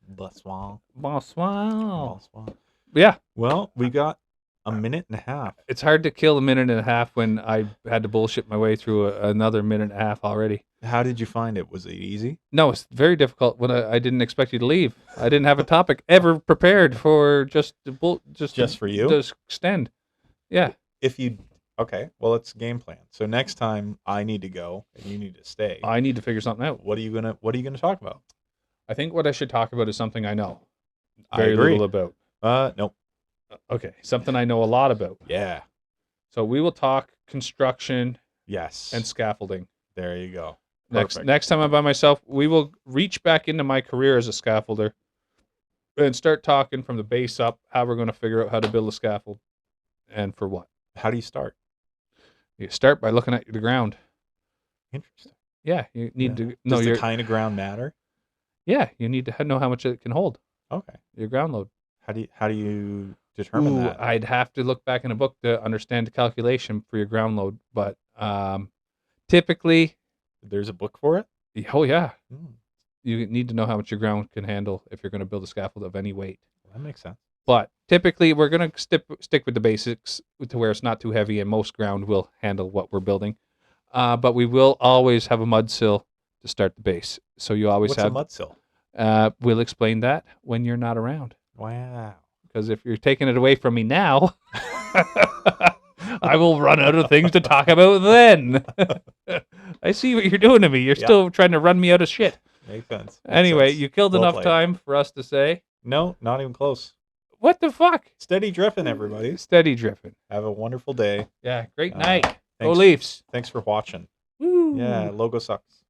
Speaker 1: Bonsoir.
Speaker 2: Bonsoir.
Speaker 1: Bonsoir.
Speaker 2: Yeah.
Speaker 1: Well, we got a minute and a half.
Speaker 2: It's hard to kill a minute and a half when I had to bullshit my way through another minute and a half already.
Speaker 1: How did you find it? Was it easy?
Speaker 2: No, it's very difficult when I didn't expect you to leave. I didn't have a topic ever prepared for just
Speaker 1: for you?
Speaker 2: To extend. Yeah.
Speaker 1: Okay, well, it's game plan. So next time I need to go and you need to stay.
Speaker 2: I need to figure something out.
Speaker 1: What are you gonna talk about?
Speaker 2: I think what I should talk about is something I know
Speaker 1: I
Speaker 2: very
Speaker 1: agree.
Speaker 2: little about.
Speaker 1: Nope.
Speaker 2: Okay, something I know a lot about.
Speaker 1: Yeah.
Speaker 2: So we will talk construction
Speaker 1: Yes.
Speaker 2: and scaffolding.
Speaker 1: There you go.
Speaker 2: Next time I'm by myself, we will reach back into my career as a scaffolder and start talking from the base up how we're going to figure out how to build a scaffold and for what.
Speaker 1: How do you start?
Speaker 2: You start by looking at the ground.
Speaker 1: Interesting.
Speaker 2: Yeah, you need to know
Speaker 1: Does
Speaker 2: your
Speaker 1: the kind of ground matter?
Speaker 2: Yeah, you need to know how much it can hold.
Speaker 1: Okay.
Speaker 2: Your ground load.
Speaker 1: How do you determine that?
Speaker 2: I'd have to look back in a book to understand the calculation for your ground load, but typically,
Speaker 1: There's a book for it?
Speaker 2: oh yeah,
Speaker 1: Hmm.
Speaker 2: you need to know how much your ground can handle if you're going to build a scaffold of any weight.
Speaker 1: That makes sense.
Speaker 2: But typically, we're going to stick with the basics to where it's not too heavy, and most ground will handle what we're building. But we will always have a mud sill to start the base. So you always
Speaker 1: What's
Speaker 2: have
Speaker 1: a mud sill?
Speaker 2: We'll explain that when you're not around.
Speaker 1: Wow.
Speaker 2: Because if you're taking it away from me now, I will run out of things to talk about then. I see what you're doing to me. You're still trying to run me out of shit.
Speaker 1: Makes sense.
Speaker 2: Anyway, you killed
Speaker 1: Well
Speaker 2: enough
Speaker 1: played.
Speaker 2: time for us to say,
Speaker 1: No, not even close.
Speaker 2: what the fuck?
Speaker 1: Steady dripping, everybody.
Speaker 2: Steady dripping.
Speaker 1: Have a wonderful day.
Speaker 2: Yeah, great night. Go
Speaker 1: Thanks.
Speaker 2: Leafs.
Speaker 1: Thanks for watching.
Speaker 2: Woo.
Speaker 1: Yeah, logo sucks.